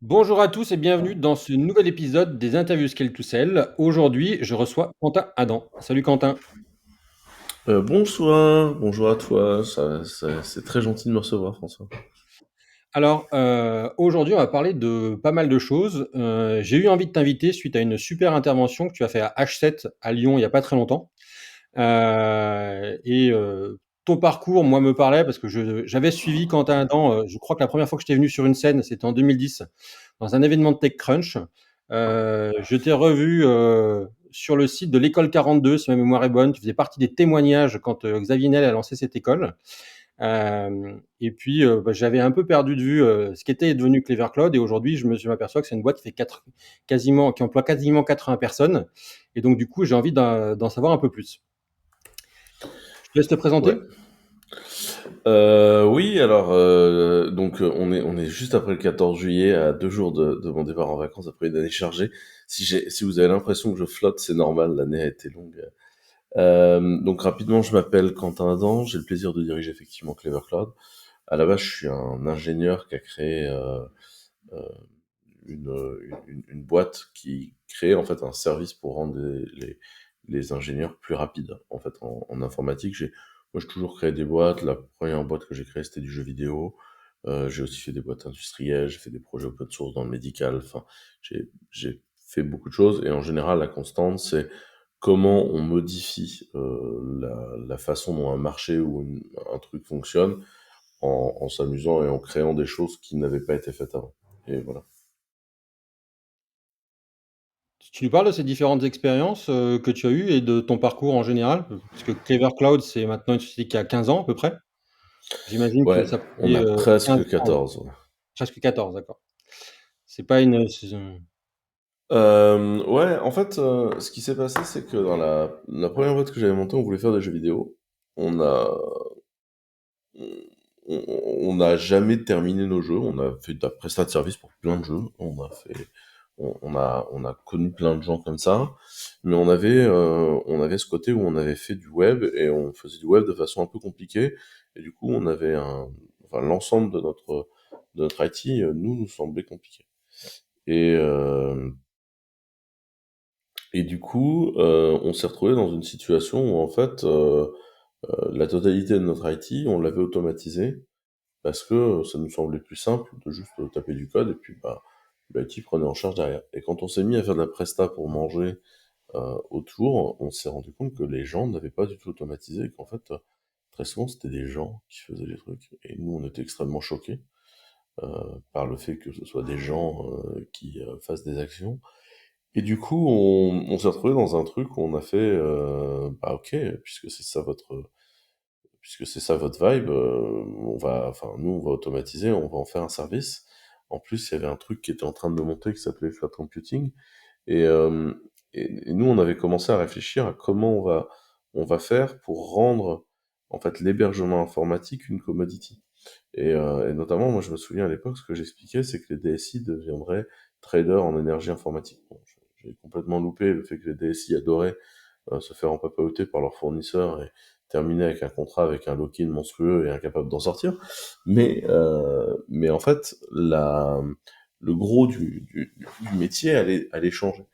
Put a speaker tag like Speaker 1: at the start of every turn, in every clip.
Speaker 1: Bonjour à tous et bienvenue dans ce nouvel épisode des interviews Scale to Sell. Aujourd'hui, je reçois Quentin Adam. Salut Quentin.
Speaker 2: Bonsoir, bonjour à toi. C'est très gentil de me recevoir, François.
Speaker 1: Alors, aujourd'hui, on va parler de pas mal de choses. J'ai eu envie de t'inviter suite à une super intervention que tu as fait à H7 à Lyon il n'y a pas très longtemps. Et ton parcours, moi, me parlait parce que j'avais suivi Quentin Adam. Je crois que la première fois que j'étais venu sur une scène, c'était en 2010, dans un événement de TechCrunch. Je t'ai revu sur le site de l'école 42, si ma mémoire est bonne. Tu faisais partie des témoignages quand Xavier Niel a lancé cette école. Et puis, j'avais un peu perdu de vue ce qu'était devenu Clever Cloud. Et aujourd'hui, je m'aperçois que c'est une boîte qui emploie quasiment 80 personnes. Et donc, du coup, j'ai envie d'en savoir un peu plus. Je te laisse te
Speaker 2: Ouais.
Speaker 1: présenter.
Speaker 2: Oui, alors on est juste après le 14 juillet, à 2 jours de mon départ en vacances après une année chargée. Si vous avez l'impression que je flotte, c'est normal, l'année a été longue. Donc rapidement, je m'appelle Quentin Adam, j'ai le plaisir de diriger effectivement Clever Cloud. À la base, je suis un ingénieur qui a créé euh, une boîte qui crée en fait un service pour rendre les ingénieurs plus rapides. En fait, en informatique, moi j'ai toujours créé des boîtes. La première boîte que j'ai créée, c'était du jeu vidéo. J'ai aussi fait des boîtes industrielles, j'ai fait des projets open source dans le médical. Enfin, j'ai fait beaucoup de choses et en général, la constante, c'est comment on modifie la façon dont un marché ou un truc fonctionne en s'amusant et en créant des choses qui n'avaient pas été faites avant. Et voilà.
Speaker 1: Tu nous parles de ces différentes expériences que tu as eues et de ton parcours en général, parce que Clever Cloud, c'est maintenant une société qui a 15 ans à peu près. J'imagine que
Speaker 2: Ouais,
Speaker 1: ça
Speaker 2: on
Speaker 1: prenait
Speaker 2: a
Speaker 1: 15
Speaker 2: presque
Speaker 1: ans,
Speaker 2: 14. Ouais,
Speaker 1: presque 14, d'accord. C'est pas une.
Speaker 2: Ouais, en fait, ce qui s'est passé, c'est que dans la première boîte que j'avais montée, on voulait faire des jeux vidéo. On a, on n'a jamais terminé nos jeux. On a fait de la prestat de service pour plein de jeux. On a connu plein de gens comme ça. Mais on avait ce côté où on avait fait du web et on faisait du web de façon un peu compliquée. Et du coup, enfin, l'ensemble de notre IT, nous semblait compliqué. Et, euh, et du coup, on s'est retrouvé dans une situation où en fait, la totalité de notre IT, on l'avait automatisé parce que ça nous semblait plus simple de juste taper du code et puis bah, l'IT prenait en charge derrière. Et quand on s'est mis à faire de la presta pour manger autour, on s'est rendu compte que les gens n'avaient pas du tout automatisé et qu'en fait, très souvent, c'était des gens qui faisaient les trucs. Et nous, on était extrêmement choqués euh, par le fait que ce soit des gens qui fassent des actions. Et du coup, on s'est retrouvé dans un truc où on a fait, bah ok, puisque c'est ça votre vibe, enfin nous on va automatiser, on va en faire un service. En plus, il y avait un truc qui était en train de monter qui s'appelait cloud computing, et, euh, et nous on avait commencé à réfléchir à comment on va faire pour rendre en fait l'hébergement informatique une commodity. Et notamment, moi je me souviens à l'époque, ce que j'expliquais, c'est que les DSI deviendraient traders en énergie informatique. Bon, j'ai complètement loupé le fait que les DSI adoraient se faire empapeter par leurs fournisseurs et terminer avec un contrat avec un lock-in monstrueux et incapable d'en sortir. Mais en fait, le gros du métier allait changer.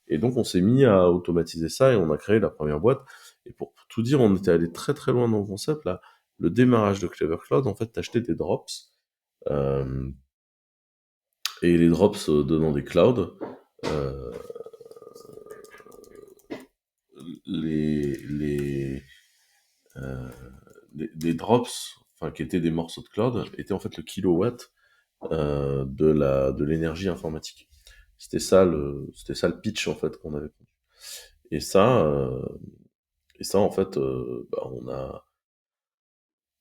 Speaker 2: Et donc on s'est mis à automatiser ça et on a créé la première boîte. Et pour tout dire, on était allé très très loin dans le concept. Là, le démarrage de Clever Cloud, en fait, t'achetais des drops. euh, et les drops donnant des clouds, euh, les, les, euh, les drops, enfin qui étaient des morceaux de cloud, étaient en fait le kilowatt de l'énergie informatique. C'était ça le pitch en fait qu'on avait. Et ça, euh, et ça en fait, bah,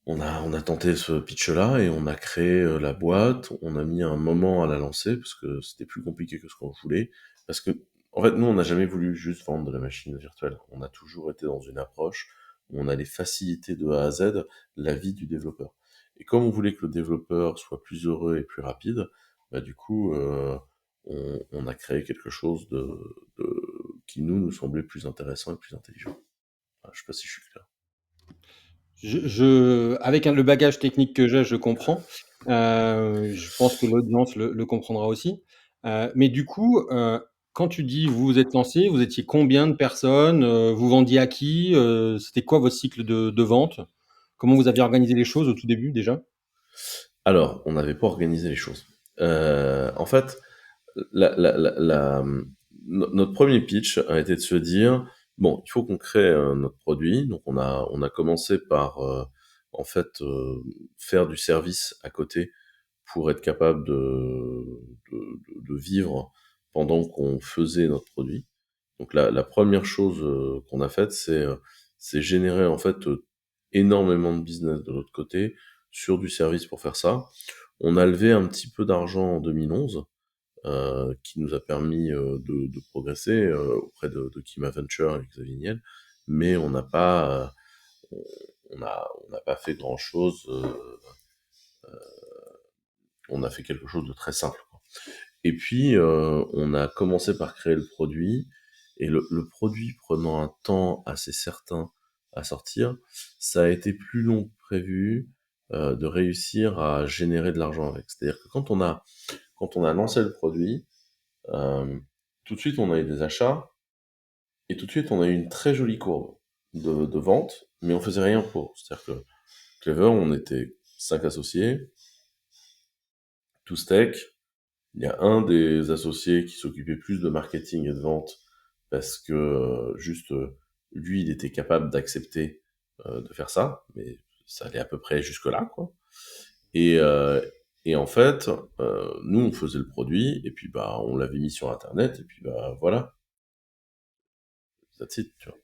Speaker 2: on a tenté ce pitch-là et on a créé la boîte. On a mis un moment à la lancer parce que c'était plus compliqué que ce qu'on voulait. Parce que, en fait, nous, on n'a jamais voulu juste vendre de la machine virtuelle. On a toujours été dans une approche où on allait faciliter de A à Z la vie du développeur. Et comme on voulait que le développeur soit plus heureux et plus rapide, bah, du coup, on a créé quelque chose qui nous semblait plus intéressant et plus intelligent. Voilà, je sais pas si je suis clair.
Speaker 1: Avec le bagage technique que j'ai, je comprends. pense que l'audience le comprendra aussi. Mais du coup, quand tu dis vous vous êtes lancé, vous étiez combien de personnes? Vous vendiez à qui? C'était quoi votre cycle de vente? Comment vous aviez organisé les choses au tout début déjà?
Speaker 2: Alors, on n'avait pas organisé les choses. En fait, notre premier pitch a été de se dire, bon, il faut qu'on crée notre produit. Donc, on a commencé par, en fait, faire du service à côté pour être capable de vivre pendant qu'on faisait notre produit. Donc, la première chose qu'on a faite, c'est générer, en fait, énormément de business de l'autre côté sur du service pour faire ça. On a levé un petit peu d'argent en 2011, qui nous a permis de progresser auprès de Kima Venture et Xavier Niel, mais on n'a pas fait grand-chose. On a fait quelque chose de très simple, quoi. Et puis, on a commencé par créer le produit, et le produit prenant un temps assez certain à sortir, ça a été plus long que prévu de réussir à générer de l'argent avec. C'est-à-dire que quand on a lancé le produit, tout de suite on a eu des achats, et tout de suite on a eu une très jolie courbe de vente, mais on faisait rien pour. C'est-à-dire que Clever, on était 5 associés, tous tech. Il y a un des associés qui s'occupait plus de marketing et de vente parce que juste lui, il était capable d'accepter de faire ça, mais ça allait à peu près jusque-là, quoi. Et, euh, et en fait, nous, on faisait le produit, et puis bah, on l'avait mis sur Internet, et puis bah voilà, that's it, tu vois.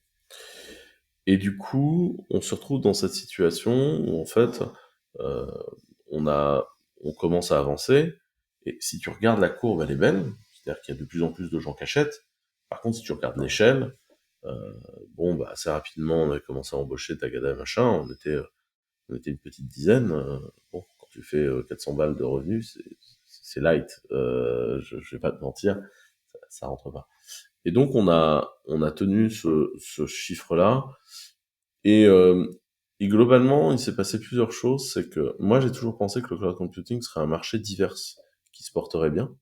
Speaker 2: Et du coup, on se retrouve dans cette situation où en fait, euh, on a, on commence à avancer, et si tu regardes la courbe, elle est belle, c'est-à-dire qu'il y a de plus en plus de gens qui achètent. Par contre, si tu regardes l'échelle, bon, bah, assez rapidement, on avait commencé à embaucher Tagada, machin, on était une petite dizaine. Bon, quand tu fais 400 balles de revenus, c'est light. Je vais pas te mentir, ça rentre pas. Et donc, on a tenu ce chiffre-là, et, euh, et globalement, il s'est passé plusieurs choses. C'est que moi, j'ai toujours pensé que le cloud computing serait un marché divers qui se porterait bien,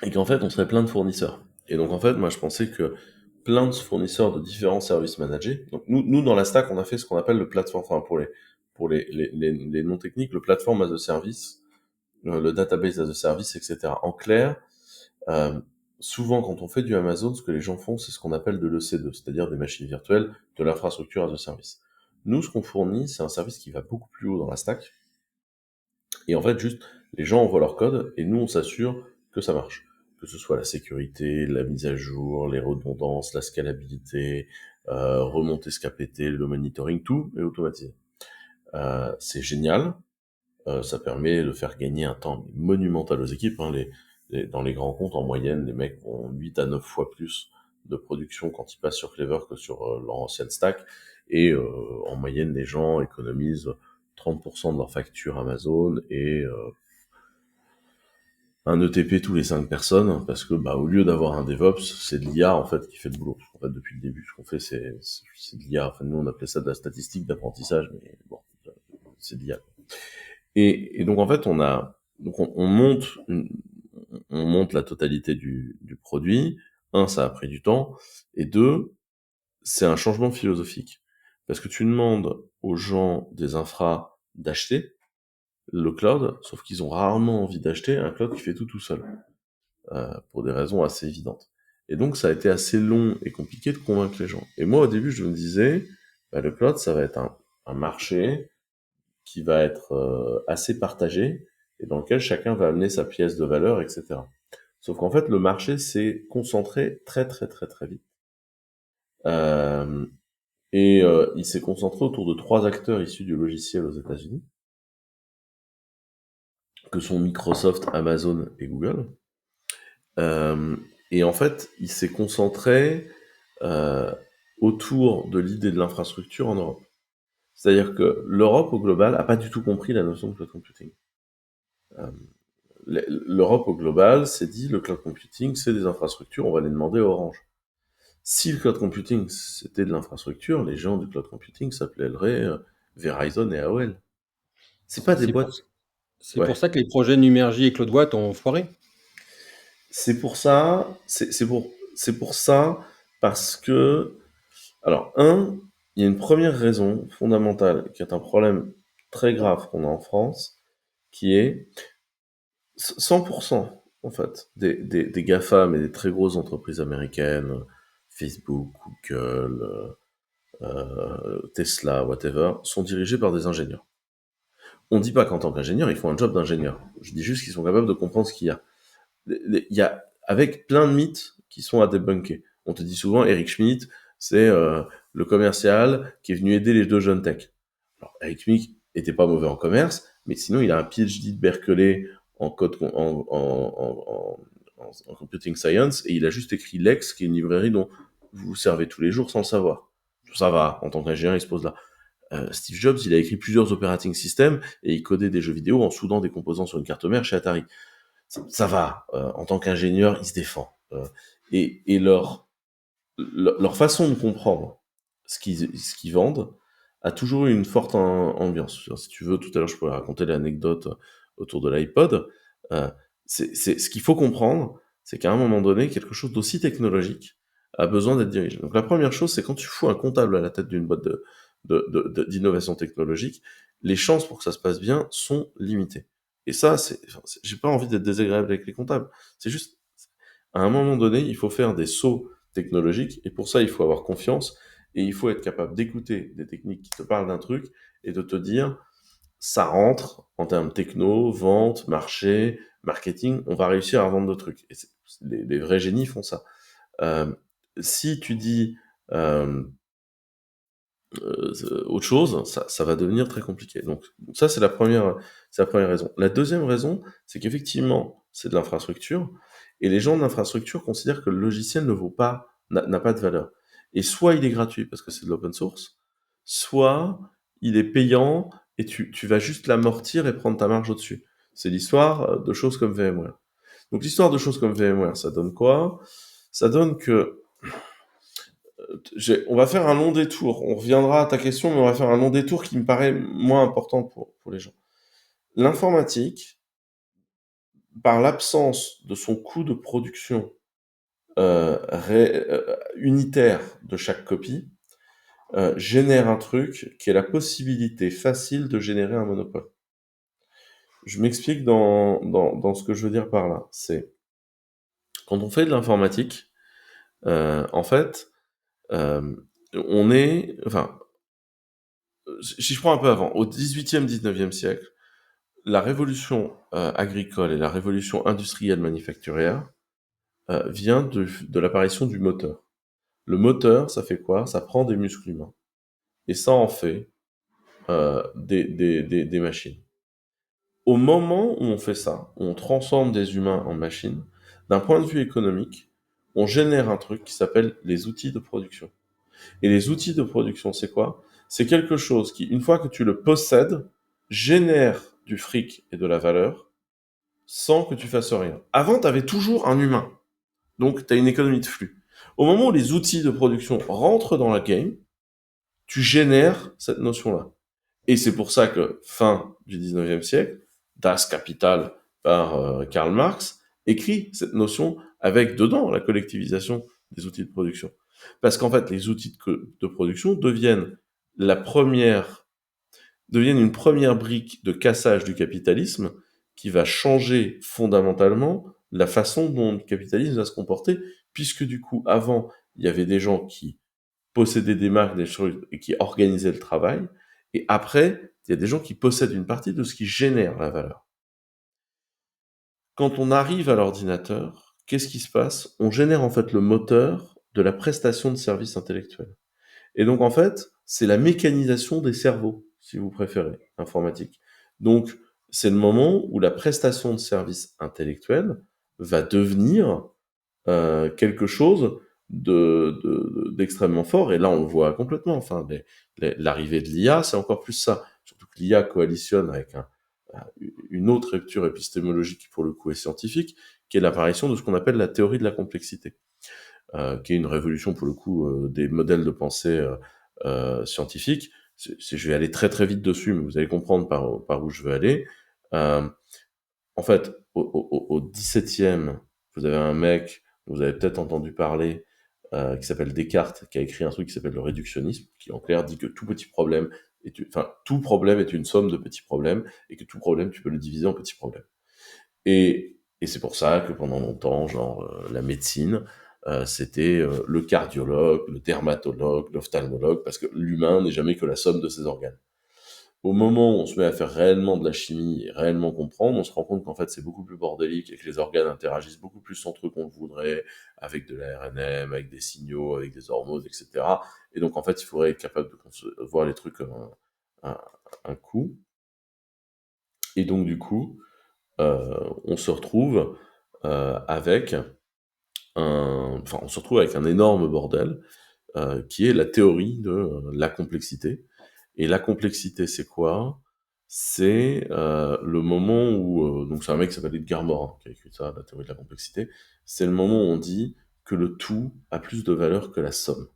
Speaker 2: et qu'en fait, on serait plein de fournisseurs. Et donc, en fait, moi, je pensais que plein de fournisseurs de différents services managés. Donc, nous dans la stack, on a fait ce qu'on appelle le platform, enfin, pour les non techniques, le platform as a service, le database as a service, etc. En clair, euh, souvent, quand on fait du Amazon, ce que les gens font, c'est ce qu'on appelle de l'EC2, c'est-à-dire des machines virtuelles, de l'infrastructure as a service. Nous, ce qu'on fournit, c'est un service qui va beaucoup plus haut dans la stack. Et en fait, juste, les gens envoient leur code, et nous, on s'assure que ça marche. Que ce soit la sécurité, la mise à jour, les redondances, la scalabilité, remonter ce qu'a pété, le monitoring, tout est automatisé. C'est génial. Ça permet de faire gagner un temps monumental aux équipes, hein. Dans les grands comptes, en moyenne, les mecs ont 8 à 9 fois plus de production quand ils passent sur Clever que sur leur ancienne stack. Et en moyenne, les gens économisent 30% de leur facture Amazon, et un ETP tous les 5 personnes, parce que bah, au lieu d'avoir un DevOps, c'est de l'IA en fait qui fait le boulot. En fait, depuis le début, ce qu'on fait, c'est de l'IA. Enfin, nous, on appelait ça de la statistique d'apprentissage, mais bon, c'est de l'IA. Et donc en fait, on monte la totalité du produit. Un, ça a pris du temps, et deux, c'est un changement philosophique, parce que tu demandes aux gens des infras d'acheter le cloud, sauf qu'ils ont rarement envie d'acheter un cloud qui fait tout seul, pour des raisons assez évidentes. Et donc ça a été assez long et compliqué de convaincre les gens. Et moi au début je me disais, bah, le cloud ça va être un marché qui va être assez partagé, et dans lequel chacun va amener sa pièce de valeur, etc. Sauf qu'en fait, le marché s'est concentré très très très très vite. Euh, et il s'est concentré autour de 3 acteurs issus du logiciel aux États-Unis, que sont Microsoft, Amazon et Google. Euh, et en fait, il s'est concentré euh, autour de l'idée de l'infrastructure en Europe. C'est-à-dire que l'Europe, au global, a pas du tout compris la notion de cloud computing. Euh, L'Europe au global s'est dit, le cloud computing, c'est des infrastructures, on va les demander à Orange. Si le cloud computing, c'était de l'infrastructure, les gens du cloud computing s'appelleraient Verizon et AOL. C'est pas des
Speaker 1: C'est pour
Speaker 2: boîtes.
Speaker 1: C'est pour
Speaker 2: Ouais.
Speaker 1: ça que les projets Numergy et Claude Watt ont foiré.
Speaker 2: C'est pour ça, c'est pour ça, parce que, alors, il y a une première raison fondamentale, qui est un problème très grave qu'on a en France, qui est 100%, en fait, des GAFAM et des très grosses entreprises américaines, Facebook, Google, Tesla, whatever, sont dirigés par des ingénieurs. On dit pas qu'en tant qu'ingénieur, ils font un job d'ingénieur. Je dis juste qu'ils sont capables de comprendre ce qu'il y a. Il y a avec plein de mythes qui sont à débunker. On te dit souvent Eric Schmidt, c'est le commercial qui est venu aider les deux jeunes tech. Alors Eric Schmidt était pas mauvais en commerce, mais sinon il a un PhD de Berkeley en code en computing science et il a juste écrit Lex, qui est une librairie dont vous vous servez tous les jours sans le savoir. Ça va, en tant qu'ingénieur, il se pose là. Steve Jobs, il a écrit plusieurs operating systems et il codait des jeux vidéo en soudant des composants sur une carte mère chez Atari. Ça va, en tant qu'ingénieur, il se défend. Et leur façon de comprendre ce qu'ils vendent a toujours eu une forte ambiance. Si tu veux, tout à l'heure, je pourrais raconter l'anecdote autour de l'iPod. Euh, ce qu'il faut comprendre, c'est qu'à un moment donné, quelque chose d'aussi technologique a besoin d'être dirigé. Donc la première chose, c'est quand tu fous un comptable à la tête d'une boîte d'innovation technologique, les chances pour que ça se passe bien sont limitées. Et ça, j'ai pas envie d'être désagréable avec les comptables. C'est juste, à un moment donné, il faut faire des sauts technologiques, et pour ça, il faut avoir confiance, et il faut être capable d'écouter des techniques qui te parlent d'un truc, et de te dire, ça rentre en termes techno, vente, marché, marketing, on va réussir à vendre de trucs. Et les vrais génies font ça. Euh, Si tu dis autre chose, ça va devenir très compliqué. Donc ça, c'est la première raison. La deuxième raison, c'est qu'effectivement, c'est de l'infrastructure, et les gens de l'infrastructure considèrent que le logiciel ne vaut pas, n'a pas de valeur. Et soit il est gratuit parce que c'est de l'open source, soit il est payant et tu vas juste l'amortir et prendre ta marge au-dessus. C'est l'histoire de choses comme VMware. Donc l'histoire de choses comme VMware, ça donne quoi? Ça donne que on va faire un long détour. On reviendra à ta question, mais on va faire un long détour qui me paraît moins important pour les gens. L'informatique, par l'absence de son coût de production unitaire de chaque copie, génère un truc qui est la possibilité facile de générer un monopole. Je m'explique dans ce que je veux dire par là. C'est quand on fait de l'informatique, en fait, on est, enfin, si je prends un peu avant, au 18e, 19e siècle, la révolution agricole et la révolution industrielle manufacturière vient de l'apparition du moteur. Le moteur, ça fait quoi? Ça prend des muscles humains et ça en fait des machines. Au moment où on fait ça, où on transforme des humains en machines, d'un point de vue économique, on génère un truc qui s'appelle les outils de production. Et les outils de production, c'est quoi? C'est quelque chose qui, une fois que tu le possèdes, génère du fric et de la valeur sans que tu fasses rien. Avant, tu avais toujours un humain. Donc, tu as une économie de flux. Au moment où les outils de production rentrent dans la game, tu génères cette notion-là. Et c'est pour ça que, fin du 19e siècle, Das Kapital par Karl Marx écrit cette notion avec dedans la collectivisation des outils de production. Parce qu'en fait, les outils de production deviennent une première brique de cassage du capitalisme qui va changer fondamentalement la façon dont le capitalisme va se comporter, puisque du coup, avant, il y avait des gens qui possédaient des marques, des choses, et qui organisaient le travail, et après, il y a des gens qui possèdent une partie de ce qui génère la valeur. Quand on arrive à l'ordinateur, qu'est-ce qui se passe? On génère en fait le moteur de la prestation de services intellectuels. Et donc, en fait, c'est la mécanisation des cerveaux, si vous préférez, informatique. Donc, c'est le moment où la prestation de services intellectuels va devenir quelque chose d'extrêmement fort. Et là, on le voit complètement. Enfin, l'arrivée de l'IA, c'est encore plus ça. Surtout que l'IA coalitionne avec une autre rupture épistémologique qui, pour le coup, est scientifique, qui est l'apparition de ce qu'on appelle la théorie de la complexité. Qui est une révolution pour le coup des modèles de pensée scientifiques. Je vais aller très très vite dessus, mais vous allez comprendre par où je veux aller. Euh, En fait, au 17e, vous avez un mec, vous avez peut-être entendu parler, qui s'appelle Descartes, qui a écrit un truc qui s'appelle le réductionnisme, qui en clair dit que tout petit problème enfin, tout problème est une somme de petits problèmes, et que tout problème, tu peux le diviser en petits problèmes. Et c'est pour ça que pendant longtemps, genre, la médecine, c'était le cardiologue, le dermatologue, l'ophtalmologue, parce que l'humain n'est jamais que la somme de ses organes. Au moment où on se met à faire réellement de la chimie et réellement comprendre, on se rend compte qu'en fait c'est beaucoup plus bordélique et que les organes interagissent beaucoup plus entre eux qu'on le voudrait, avec de la RNM, avec des signaux, avec des hormones, etc. Et donc en fait il faudrait être capable de voir les trucs comme un, un coup. Et donc du coup, on se retrouve avec on se retrouve avec un énorme bordel qui est la théorie de la complexité. Et la complexité, c'est quoi? C'est le moment où, donc c'est un mec qui s'appelle Edgar Morin qui a écrit ça, la théorie de la complexité. C'est le moment où on dit que le tout a plus de valeur que la somme.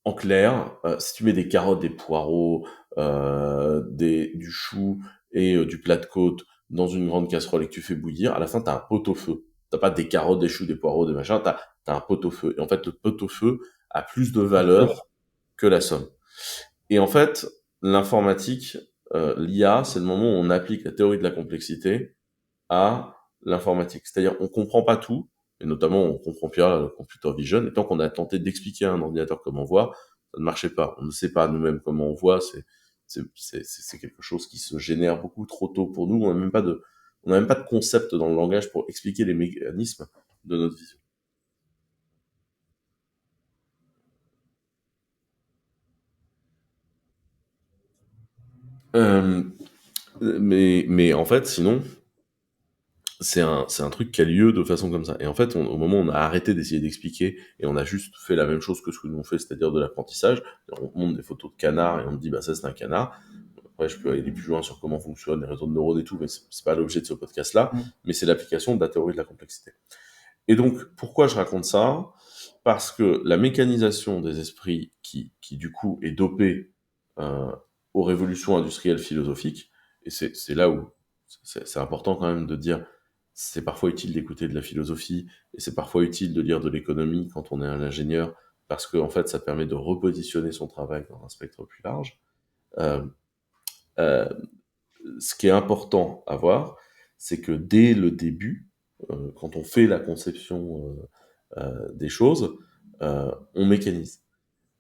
Speaker 2: En clair, si tu mets des carottes, des poireaux, du chou et du plat de côte dans une grande casserole et que tu fais bouillir, à la fin, t'as un pot-au-feu. T'as pas des carottes, des choux, des poireaux, des machins, t'as un pot-au-feu. Et en fait, le pot-au-feu a plus de valeur que la somme. Et en fait, l'informatique, l'IA, c'est le moment où on applique la théorie de la complexité à l'informatique. C'est-à-dire, on comprend pas tout, et notamment, on comprend pas le computer vision, et tant qu'on a tenté d'expliquer à un ordinateur comment on voit, ça ne marchait pas. On ne sait pas nous-mêmes comment on voit, c'est quelque chose qui se génère beaucoup trop tôt pour nous. On n'a même pas de concept dans le langage pour expliquer les mécanismes de notre vision. Euh, mais en fait, sinon, c'est un truc qui a lieu de façon comme ça. Et en fait, au moment où on a arrêté d'essayer d'expliquer et on a juste fait la même chose que ce que nous on fait, c'est-à-dire de l'apprentissage, on montre des photos de canards et on me dit, bah ça c'est un canard. Après, je peux aller plus loin sur comment fonctionnent les réseaux de neurones et tout, mais c'est pas l'objet de ce podcast-là, mais c'est l'application de la théorie de la complexité. Et donc, pourquoi je raconte ça? Parce que la mécanisation des esprits qui du coup est dopée euh, aux révolutions industrielles philosophiques, et c'est là où c'est important quand même de dire, c'est parfois utile d'écouter de la philosophie, et c'est parfois utile de lire de l'économie quand on est un ingénieur, parce que en fait ça permet de repositionner son travail dans un spectre plus large. Euh, euh, Ce qui est important à voir, c'est que dès le début, quand on fait la conception des choses, on mécanise.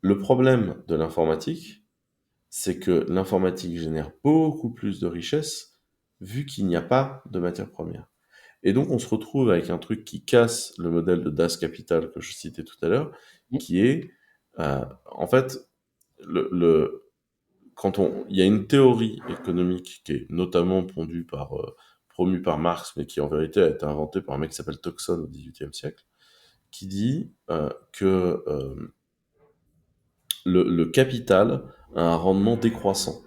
Speaker 2: Le problème de l'informatique, c'est que l'informatique génère beaucoup plus de richesses vu qu'il n'y a pas de matière première. Et donc on se retrouve avec un truc qui casse le modèle de Das Capital que je citais tout à l'heure, qui est en fait le il y a une théorie économique qui est notamment promue par Marx, mais qui en vérité a été inventée par un mec qui s'appelle Tuxon au XVIIIe siècle, qui dit que le capital a un rendement décroissant.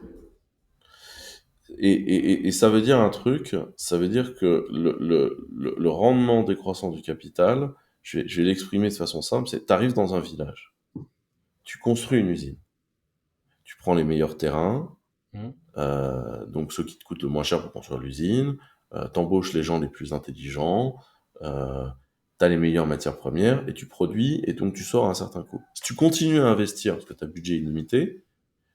Speaker 2: Et ça veut dire un truc, ça veut dire que le rendement décroissant du capital, je vais l'exprimer de façon simple, c'est tu arrives dans un village, tu construis une usine, tu prends les meilleurs terrains, donc ceux qui te coûtent le moins cher pour construire l'usine, t'embauches les gens les plus intelligents, t'as les meilleures matières premières, et tu produis, et donc tu sors à un certain coût. Si tu continues à investir, parce que tu as budget illimité,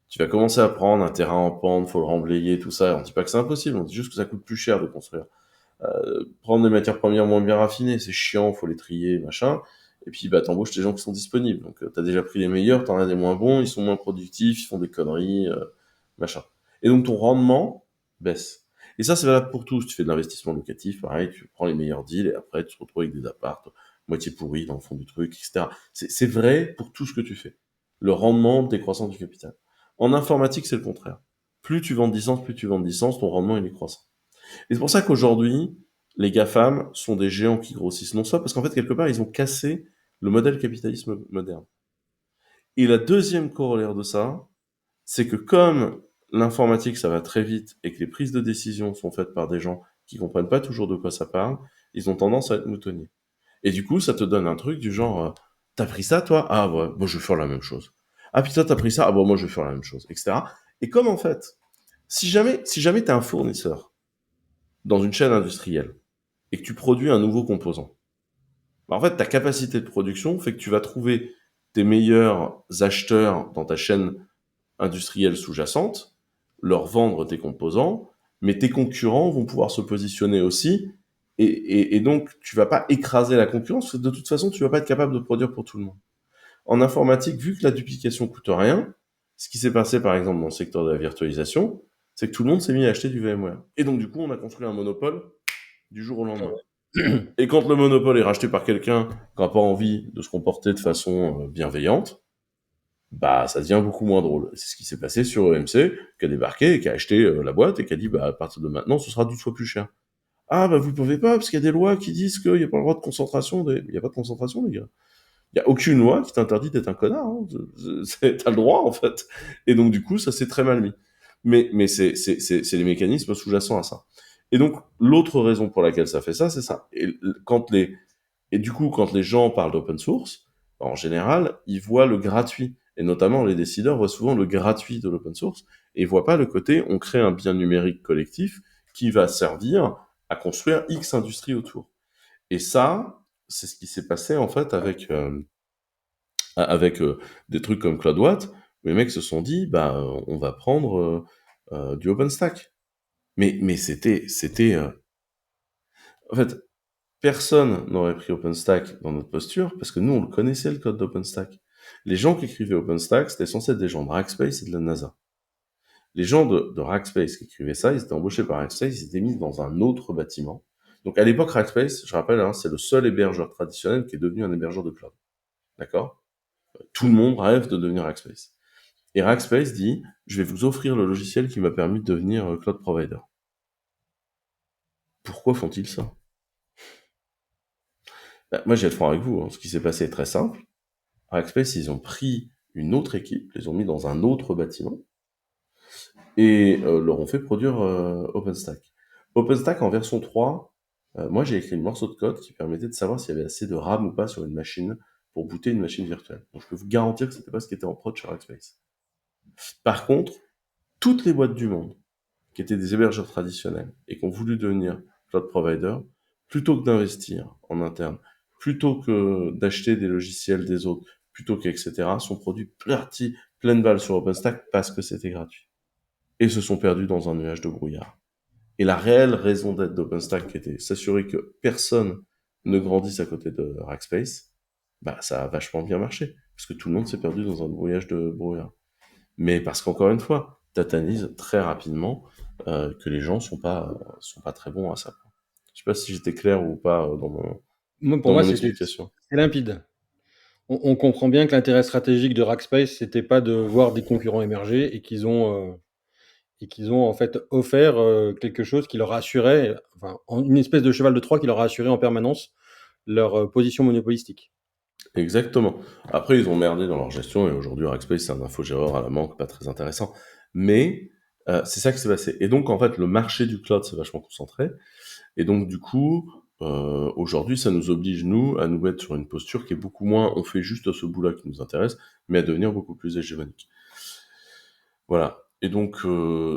Speaker 2: tu vas commencer à prendre un terrain en pente, faut le remblayer, tout ça. On dit pas que c'est impossible, on dit juste que ça coûte plus cher de construire. Prendre des matières premières moins bien raffinées, c'est chiant, faut les trier, machin. Et puis bah t'embauches des gens qui sont disponibles. Donc t'as déjà pris les meilleurs, t'en as des moins bons, ils sont moins productifs, ils font des conneries, machin. Et donc ton rendement baisse. Et ça c'est valable pour tout. Si tu fais de l'investissement locatif, pareil, tu prends les meilleurs deals et après tu te retrouves avec des apparts moitié pourris dans le fond du truc, etc. C'est vrai pour tout ce que tu fais. Le rendement décroissant du capital. En informatique, c'est le contraire. Plus tu vends de licence, plus tu vends de licence, ton rendement il est croissant. Et c'est pour ça qu'aujourd'hui, les GAFAM sont des géants qui grossissent non seulement parce qu'en fait, quelque part, ils ont cassé le modèle capitalisme moderne. Et la deuxième corollaire de ça, c'est que comme l'informatique, ça va très vite et que les prises de décision sont faites par des gens qui comprennent pas toujours de quoi ça parle, ils ont tendance à être moutonniers. Et du coup, ça te donne un truc du genre, t'as pris ça, toi? Ah ouais, moi je vais faire la même chose. Ah putain, t'as pris ça? Ah bon, moi je vais faire la même chose, etc. Et comme en fait, Si jamais tu es un fournisseur dans une chaîne industrielle et que tu produis un nouveau composant, en fait, ta capacité de production fait que tu vas trouver tes meilleurs acheteurs dans ta chaîne industrielle sous-jacente, leur vendre tes composants, mais tes concurrents vont pouvoir se positionner aussi, et donc tu vas pas écraser la concurrence, parce que de toute façon, tu vas pas être capable de produire pour tout le monde. En informatique, vu que la duplication coûte rien, ce qui s'est passé par exemple dans le secteur de la virtualisation, c'est que tout le monde s'est mis à acheter du VMware. Et donc du coup, on a construit un monopole du jour au lendemain. Et quand le monopole est racheté par quelqu'un qui n'a pas envie de se comporter de façon bienveillante, bah ça devient beaucoup moins drôle. C'est ce qui s'est passé sur EMC, qui a débarqué et qui a acheté la boîte et qui a dit bah à partir de maintenant ce sera 12 fois plus cher. Ah bah vous pouvez pas parce qu'il y a des lois qui disent qu'il n'y a pas le droit de concentration. Il n'y a pas de concentration les gars. Il n'y a aucune loi qui t'interdit d'être un connard. Hein. T'as le droit en fait. Et donc du coup ça s'est très mal mis. Mais c'est les mécanismes sous-jacents à ça. Et donc l'autre raison pour laquelle ça fait ça, c'est ça. Et du coup, quand les gens parlent d'open source, en général, ils voient le gratuit. Et notamment, les décideurs voient souvent le gratuit de l'open source et ils voient pas le côté, on crée un bien numérique collectif qui va servir à construire X industrie autour. Et ça, c'est ce qui s'est passé en fait avec des trucs comme CloudWatt, où les mecs se sont dit, bah, on va prendre du OpenStack. Mais en fait, personne n'aurait pris OpenStack dans notre posture parce que nous, on le connaissait le code d'OpenStack. Les gens qui écrivaient OpenStack, c'était censé être des gens de Rackspace et de la NASA. Les gens de Rackspace qui écrivaient ça, ils étaient embauchés par Rackspace, ils étaient mis dans un autre bâtiment. Donc à l'époque, Rackspace, je rappelle, hein, c'est le seul hébergeur traditionnel qui est devenu un hébergeur de cloud. D'accord? Tout le monde rêve de devenir Rackspace. Et Rackspace dit, je vais vous offrir le logiciel qui m'a permis de devenir cloud provider. Pourquoi font-ils ça? Moi, j'ai être franc avec vous. Hein. Ce qui s'est passé est très simple. Rackspace, ils ont pris une autre équipe, les ont mis dans un autre bâtiment et leur ont fait produire OpenStack. OpenStack en version 3, moi j'ai écrit le morceau de code qui permettait de savoir s'il y avait assez de RAM ou pas sur une machine pour booter une machine virtuelle. Donc je peux vous garantir que c'était pas ce qui était en prod chez Rackspace. Par contre, toutes les boîtes du monde qui étaient des hébergeurs traditionnels et qui ont voulu devenir cloud provider, plutôt que d'investir en interne, plutôt que d'acheter des logiciels des autres, plutôt etc., sont produits pleine balle sur OpenStack parce que c'était gratuit. Et se sont perdus dans un nuage de brouillard. Et la réelle raison d'être d'OpenStack, qui était s'assurer que personne ne grandisse à côté de Rackspace, bah ça a vachement bien marché, parce que tout le monde s'est perdu dans un brouillage de brouillard. Mais parce qu'encore une fois, t'atanise très rapidement que les gens sont pas très bons à ça. Je sais pas si j'étais clair ou pas
Speaker 1: Moi, pour
Speaker 2: dans
Speaker 1: moi,
Speaker 2: mon
Speaker 1: c'est
Speaker 2: explication.
Speaker 1: limpide. On comprend bien que l'intérêt stratégique de Rackspace, c'était pas de voir des concurrents émerger et qu'ils ont en fait offert quelque chose qui leur assurait, enfin, une espèce de cheval de Troie qui leur a assuré en permanence leur position monopolistique.
Speaker 2: Exactement. Après, ils ont merdé dans leur gestion et aujourd'hui, Rackspace, c'est un infogéreur à la manque, pas très intéressant. Mais c'est ça qui s'est passé. Et donc, en fait, le marché du cloud s'est vachement concentré. Et donc, du coup, aujourd'hui, ça nous oblige, nous, à nous mettre sur une posture qui est beaucoup moins, on fait juste ce bout-là qui nous intéresse, mais à devenir beaucoup plus hégémonique. Voilà. Et donc,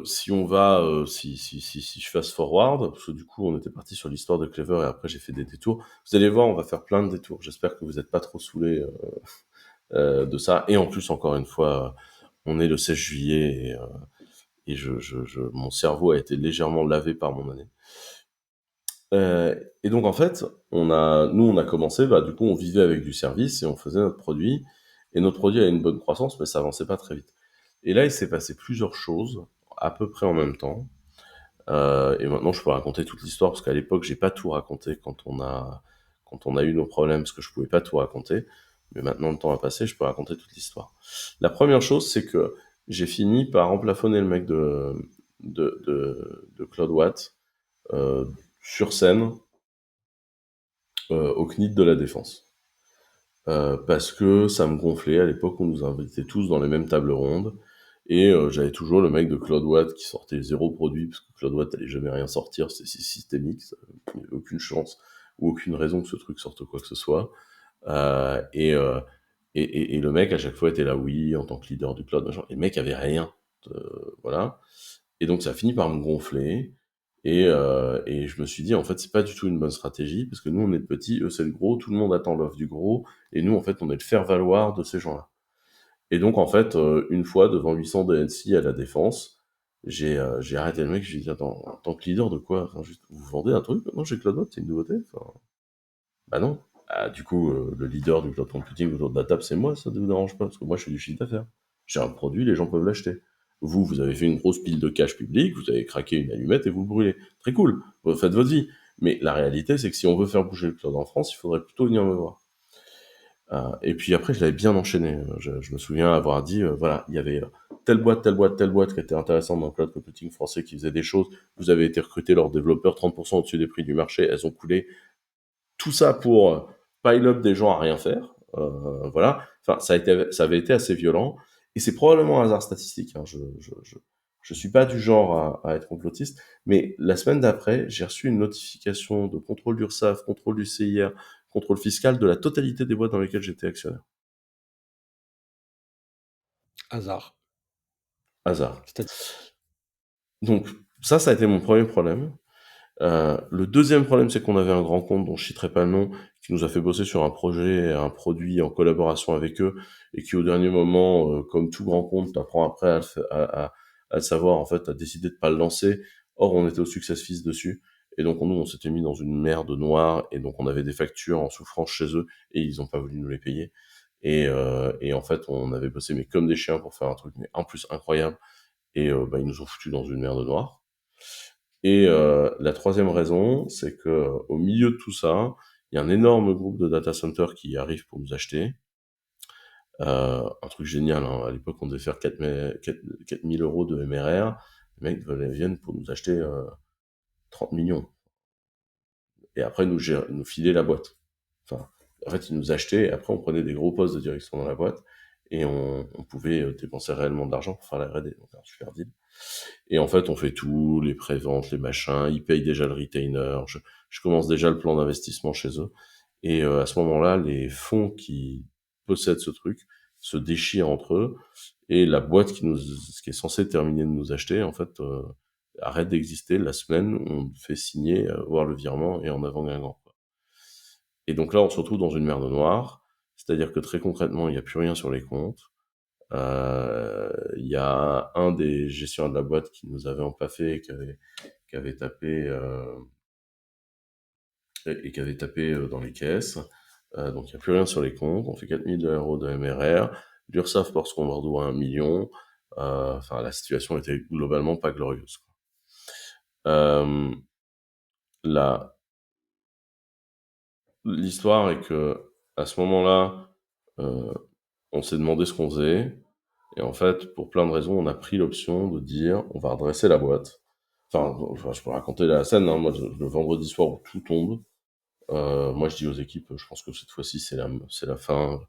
Speaker 2: si on va, si je fast forward, parce que du coup, on était parti sur l'histoire de Clever et après j'ai fait des détours. Vous allez voir, on va faire plein de détours. J'espère que vous n'êtes pas trop saoulés de ça. Et en plus, encore une fois, on est le 16 juillet et mon cerveau a été légèrement lavé par mon année. Et donc en fait, nous on a commencé, bah du coup on vivait avec du service et on faisait notre produit. Et notre produit a une bonne croissance, mais ça avançait pas très vite. Et là, il s'est passé plusieurs choses à peu près en même temps. Et maintenant, je peux raconter toute l'histoire parce qu'à l'époque, j'ai pas tout raconté quand on a eu nos problèmes parce que je pouvais pas tout raconter. Mais maintenant, le temps a passé, je peux raconter toute l'histoire. La première chose, c'est que j'ai fini par emplafonner le mec de CloudWatt sur scène au CNIT de la Défense. Parce que ça me gonflait. À l'époque, on nous invitait tous dans les mêmes tables rondes. Et j'avais toujours le mec de CloudWatt qui sortait zéro produit, parce que CloudWatt allait jamais rien sortir, c'est systémique, il n'y avait aucune chance, ou aucune raison que ce truc sorte quoi que ce soit. Et le mec, à chaque fois, était là, oui, en tant que leader du cloud, machin. Et le mec avait rien. Voilà. Et donc ça a fini par me gonfler. Et je me suis dit, en fait, c'est pas du tout une bonne stratégie, parce que nous, on est le petit, eux, c'est le gros, tout le monde attend l'offre du gros, et nous, en fait, on est le faire-valoir de ces gens-là. Et donc, en fait, une fois, devant 800 DNC à la Défense, j'ai arrêté le mec, je lui ai dit, attends, en tant que leader de quoi? Enfin, juste, vous vendez un truc? Non, j'ai CloudWatch, c'est une nouveauté? Enfin, bah non. Ah, du coup, le leader du cloud computing autour de la table, c'est moi, ça ne vous dérange pas, parce que moi, je fais du chiffre d'affaires. J'ai un produit, les gens peuvent l'acheter. Vous, vous avez fait une grosse pile de cash public, vous avez craqué une allumette et vous le brûlez. Très cool, vous faites votre vie. Mais la réalité, c'est que si on veut faire bouger le cloud en France, il faudrait plutôt venir me voir. Et puis après, je l'avais bien enchaîné. Je me souviens avoir dit, voilà, il y avait telle boîte, telle boîte, telle boîte qui était intéressante dans le cloud computing français, qui faisait des choses. Vous avez été recruté leurs développeurs 30% au-dessus des prix du marché, elles ont coulé. Tout ça pour pile up des gens à rien faire. Voilà. Enfin, ça avait été assez violent. Et c'est probablement un hasard statistique. Hein. Je suis pas du genre à être complotiste. Mais la semaine d'après, j'ai reçu une notification de contrôle d'URSSAF, contrôle du CIR, contrôle fiscal de la totalité des boîtes dans lesquelles j'étais actionnaire.
Speaker 1: Hasard.
Speaker 2: Hasard.
Speaker 1: Statistique.
Speaker 2: Donc, ça a été mon premier problème. Le deuxième problème, c'est qu'on avait un grand compte dont je citerai pas le nom, qui nous a fait bosser sur un projet, un produit en collaboration avec eux, et qui au dernier moment, comme tout grand compte, t'apprends après à le savoir, en fait, a décidé de pas le lancer. Or, on était au Success Feast dessus, et donc nous, on s'était mis dans une merde noire, et donc on avait des factures en souffrance chez eux, et ils ont pas voulu nous les payer. Et en fait, on avait bossé mais comme des chiens pour faire un truc, mais en plus incroyable, et bah, ils nous ont foutus dans une merde noire. Et la troisième raison, c'est que au milieu de tout ça, il y a un énorme groupe de data centers qui arrive pour nous acheter. Un truc génial, hein. À l'époque, on devait faire 4 000 euros de MRR. Les mecs viennent pour nous acheter 30 millions. Et après, nous filer la boîte. Enfin, en fait, ils nous achetaient, et après, on prenait des gros postes de direction dans la boîte, et on pouvait dépenser réellement de l'argent pour faire la R&D. Donc, un super deal. Et en fait, on fait tout, les préventes, les machins, ils payent déjà le retainer, je commence déjà le plan d'investissement chez eux. Et à ce moment-là, les fonds qui possèdent ce truc se déchirent entre eux, et la boîte qui est censée terminer de nous acheter, en fait, arrête d'exister la semaine où on fait signer, voir le virement et en avant Guingamp, quoi. Et donc là, on se retrouve dans une merde noire, c'est-à-dire que très concrètement, il n'y a plus rien sur les comptes. Il y a un des gestionnaires de la boîte qui nous avait empaffé et qui avait tapé qui avait tapé dans les caisses. Donc il n'y a plus rien sur les comptes. On fait 4 000 euros de MRR. L'URSSAF pense qu'on leur doit 1 million. Enfin, la situation était globalement pas glorieuse, quoi. Euh, la L'histoire est que à ce moment-là, euh, on s'est demandé ce qu'on faisait. Et en fait, pour plein de raisons, on a pris l'option de dire on va redresser la boîte. Enfin, je peux raconter la scène, hein. Moi, le vendredi soir où tout tombe, moi je dis aux équipes, je pense que cette fois-ci c'est la fin.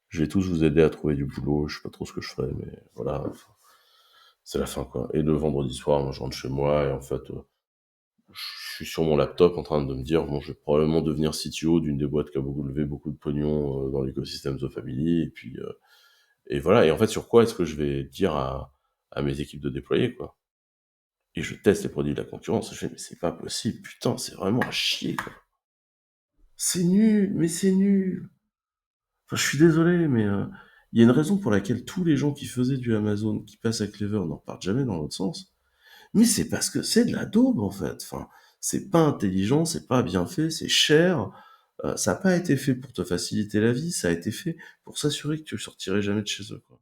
Speaker 2: Je vais tous vous aider à trouver du boulot. Je sais pas trop ce que je ferai, mais voilà, enfin, c'est la fin, quoi. Et le vendredi soir, moi je rentre chez moi et en fait, je suis sur mon laptop en train de me dire bon, je vais probablement devenir CTO d'une des boîtes qui a levé beaucoup de pognon dans l'écosystème The Family. Et puis et voilà. Et en fait, sur quoi est-ce que je vais dire à mes équipes de déployer, quoi? Et je teste les produits de la concurrence. Je fais, mais c'est pas possible, putain, c'est vraiment à chier, quoi. C'est nul, mais c'est nul. Enfin, je suis désolé, mais il y a une raison pour laquelle tous les gens qui faisaient du Amazon, qui passent à Clever, n'en repartent jamais dans l'autre sens. Mais c'est parce que c'est de la daube, en fait. Enfin, c'est pas intelligent, c'est pas bien fait, c'est cher. Ça n'a pas été fait pour te faciliter la vie, ça a été fait pour s'assurer que tu ne sortirais jamais de chez eux, quoi.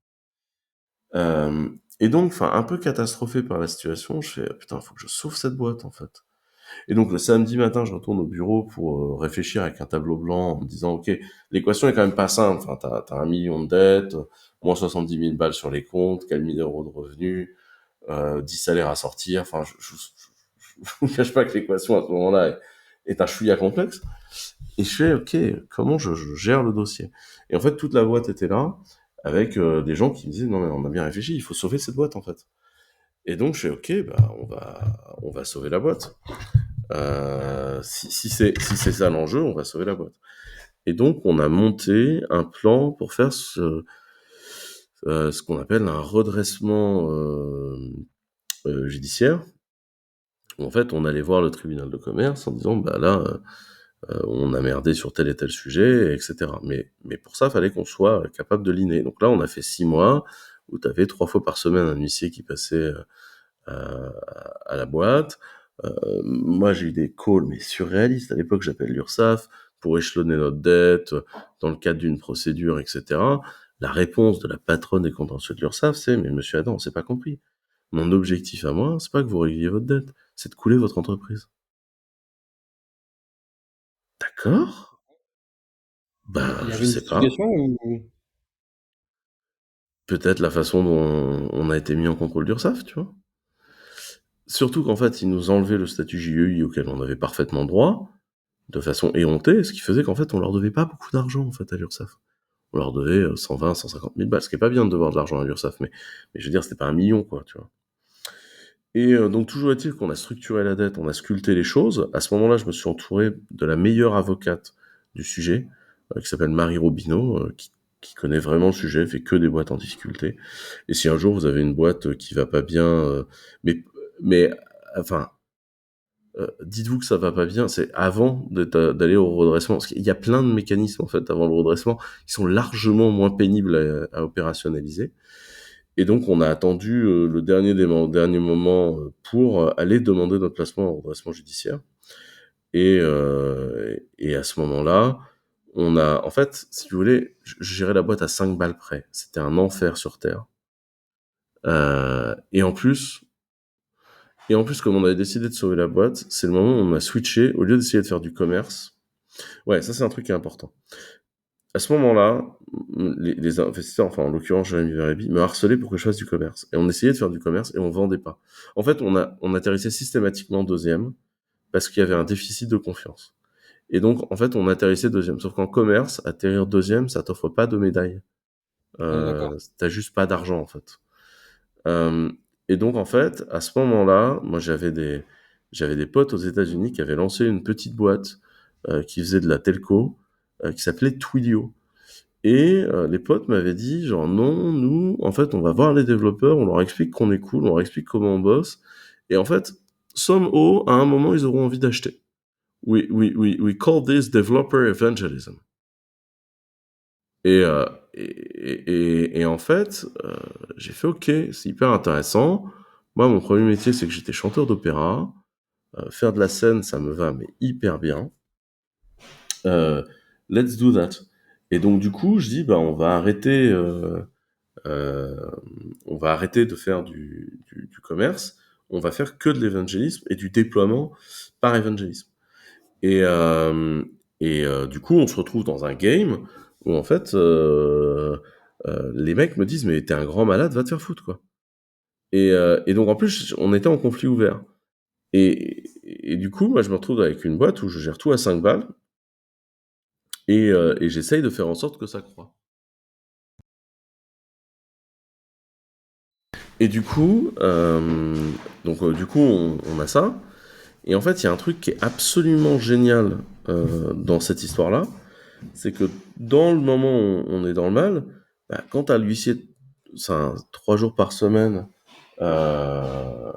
Speaker 2: Euh, et donc, enfin, un peu catastrophé par la situation, je fais, putain, faut que je sauve cette boîte, en fait. Et donc, le samedi matin, je retourne au bureau pour réfléchir avec un tableau blanc en me disant, OK, l'équation est quand même pas simple. Enfin, t'as 1 million de dettes, moins 70 000 balles sur les comptes, 4 000 euros de revenus, 10 salaires à sortir. Enfin, je vous cache pas que l'équation à ce moment-là est un chouïa complexe. Et je fais, OK, comment je gère le dossier? Et en fait, toute la boîte était là, avec des gens qui me disaient, non, mais on a bien réfléchi, il faut sauver cette boîte, en fait. Et donc, je fais, OK, bah, on va sauver la boîte. Si c'est ça l'enjeu, on va sauver la boîte. Et donc, on a monté un plan pour faire ce qu'on appelle un redressement judiciaire, où en fait on allait voir le tribunal de commerce en disant bah là on a merdé sur tel et tel sujet, etc. Mais pour ça, il fallait qu'on soit capable de l'inner. Donc là, on a fait 6 mois où tu avais 3 fois par semaine un huissier qui passait à la boîte. Moi, j'ai eu des calls, mais surréalistes. À l'époque, j'appelle l'URSSAF pour échelonner notre dette dans le cadre d'une procédure, etc. La réponse de la patronne des contentieux de l'URSSAF, c'est « Mais monsieur Adam, on s'est pas compris. Mon objectif à moi, c'est pas que vous régliez votre dette, c'est de couler votre entreprise. » D'accord?
Speaker 1: Il
Speaker 2: Bah,
Speaker 1: y
Speaker 2: je
Speaker 1: avait une
Speaker 2: sais pas.
Speaker 1: justification ou?
Speaker 2: Peut-être la façon dont on a été mis en contrôle d'URSSAF, tu vois. Surtout qu'en fait, ils nous enlevaient le statut JEI auquel on avait parfaitement droit, de façon éhontée, ce qui faisait qu'en fait, on leur devait pas beaucoup d'argent, en fait, à l'URSSAF. On leur devait 120, 150 000 balles, ce qui est pas bien de devoir de l'argent à l'URSSAF, mais je veux dire, c'était pas 1 million, quoi, tu vois. Et donc, toujours est-il qu'on a structuré la dette, on a sculpté les choses. À ce moment-là, je me suis entouré de la meilleure avocate du sujet, qui s'appelle Marie Robineau, qui connaît vraiment le sujet, fait que des boîtes en difficulté. Et si un jour vous avez une boîte qui va pas bien, mais, mais enfin, dites-vous que ça va pas bien, c'est avant d'aller au redressement. Parce qu'il y a plein de mécanismes en fait avant le redressement qui sont largement moins pénibles à opérationnaliser. Et donc on a attendu le dernier moment pour aller demander notre placement au redressement judiciaire. Et à ce moment-là, on a, en fait, si vous voulez, je gérais la boîte à 5 balles près. C'était un enfer sur terre. Euh, et en plus, et en plus, comme on avait décidé de sauver la boîte, c'est le moment où on a switché, au lieu d'essayer de faire du commerce. Ouais, ça c'est un truc qui est important. À ce moment-là, les investisseurs, enfin en l'occurrence Jérémy Verréby, me harcelaient pour que je fasse du commerce. Et on essayait de faire du commerce et on vendait pas. En fait, on atterrissait systématiquement deuxième parce qu'il y avait un déficit de confiance. Et donc, en fait, on atterrissait deuxième. Sauf qu'en commerce, atterrir deuxième, ça t'offre pas de médaille.
Speaker 1: Ah, d'accord.
Speaker 2: T'as juste pas d'argent, en fait. Euh, et donc, en fait, à ce moment-là, moi, j'avais des potes aux États-Unis qui avaient lancé une petite boîte qui faisait de la telco, qui s'appelait Twilio. Et les potes m'avaient dit, genre, non, nous, en fait, on va voir les développeurs, on leur explique qu'on est cool, on leur explique comment on bosse. Et en fait, somehow, à un moment, ils auront envie d'acheter. We call this developer evangelism. Et, et en fait, j'ai fait OK, c'est hyper intéressant. Moi, mon premier métier, c'est que j'étais chanteur d'opéra. Faire de la scène, ça me va, mais hyper bien. Euh, let's do that. Et donc, du coup, je dis, bah, euh, on va arrêter de faire du commerce. On va faire que de l'évangélisme et du déploiement par évangélisme. Et, du coup, on se retrouve dans un game où en fait, les mecs me disent mais t'es un grand malade, va te faire foutre quoi. Et donc en plus, on était en conflit ouvert. Et du coup, moi, je me retrouve avec une boîte où je gère tout à 5 balles et j'essaye de faire en sorte que ça croît. Et du coup, on a ça. Et en fait, il y a un truc qui est absolument génial dans cette histoire-là, c'est que dans le moment où on est dans le mal, bah, quand t'as l'huissier, 3 jours par semaine euh,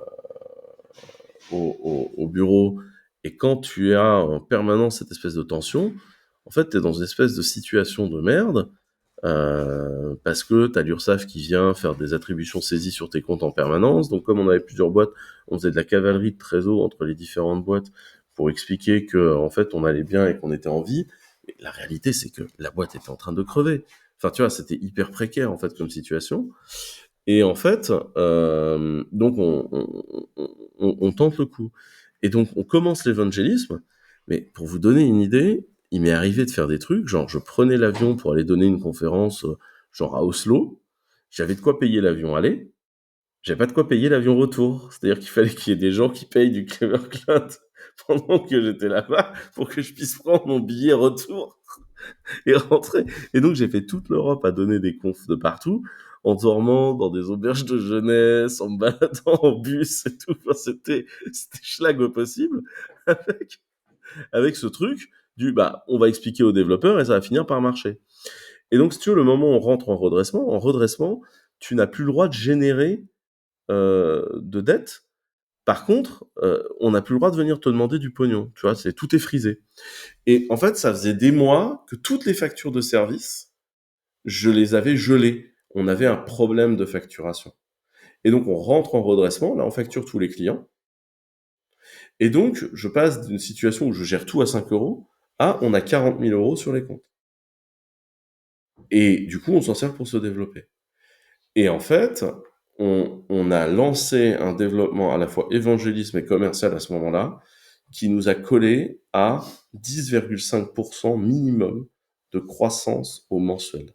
Speaker 2: au bureau, et quand tu as en permanence cette espèce de tension, en fait, t'es dans une espèce de situation de merde, parce que t'as l'URSSAF qui vient faire des attributions saisies sur tes comptes en permanence. Donc, comme on avait plusieurs boîtes, on faisait de la cavalerie de trésor entre les différentes boîtes pour expliquer que, en fait, on allait bien et qu'on était en vie. Et la réalité, c'est que la boîte était en train de crever. Enfin, tu vois, c'était hyper précaire, en fait, comme situation. Et en fait, donc, on tente le coup. Et donc, on commence l'évangélisme. Mais pour vous donner une idée, il m'est arrivé de faire des trucs, genre je prenais l'avion pour aller donner une conférence, genre à Oslo, j'avais de quoi payer l'avion aller, j'avais pas de quoi payer l'avion retour. C'est-à-dire qu'il fallait qu'il y ait des gens qui payent du Clever Cloud pendant que j'étais là-bas pour que je puisse prendre mon billet retour et rentrer. Et donc j'ai fait toute l'Europe à donner des confs de partout, en dormant dans des auberges de jeunesse, en me baladant en bus et tout. Enfin, c'était schlag au possible avec, avec ce truc du bah on va expliquer aux développeurs et ça va finir par marcher. Et donc si tu veux, le moment où on rentre en redressement, tu n'as plus le droit de générer de dette. Par contre, on n'a plus le droit de venir te demander du pognon. Tu vois, tout est frisé. Et en fait, ça faisait des mois que toutes les factures de service, je les avais gelées. On avait un problème de facturation. Et donc, on rentre en redressement. Là, on facture tous les clients. Et donc, je passe d'une situation où je gère tout à 5 euros à on a 40 000 euros sur les comptes. Et du coup, on s'en sert pour se développer. Et en fait, on a lancé un développement à la fois évangélisme et commercial à ce moment-là, qui nous a collé à 10,5% minimum de croissance au mensuel.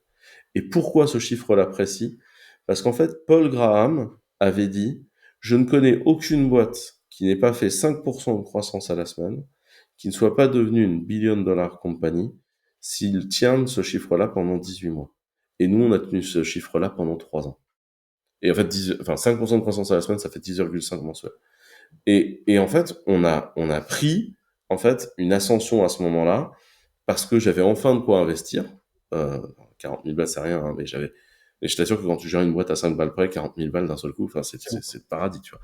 Speaker 2: Et pourquoi ce chiffre-là précis? Parce qu'en fait, Paul Graham avait dit, je ne connais aucune boîte qui n'ait pas fait 5% de croissance à la semaine, qui ne soit pas devenue une billion-dollar compagnie, s'il tient ce chiffre-là pendant 18 mois. Et nous, on a tenu ce chiffre-là pendant 3 ans. Et en fait, 5% de croissance à la semaine, ça fait 10,5 mensuel. Et en fait, on a pris, en fait, une ascension à ce moment-là, parce que j'avais enfin de quoi investir. 40 000 balles, c'est rien, hein, mais je t'assure que quand tu gères une boîte à 5 balles près, 40 000 balles d'un seul coup, enfin, c'est le paradis, tu vois.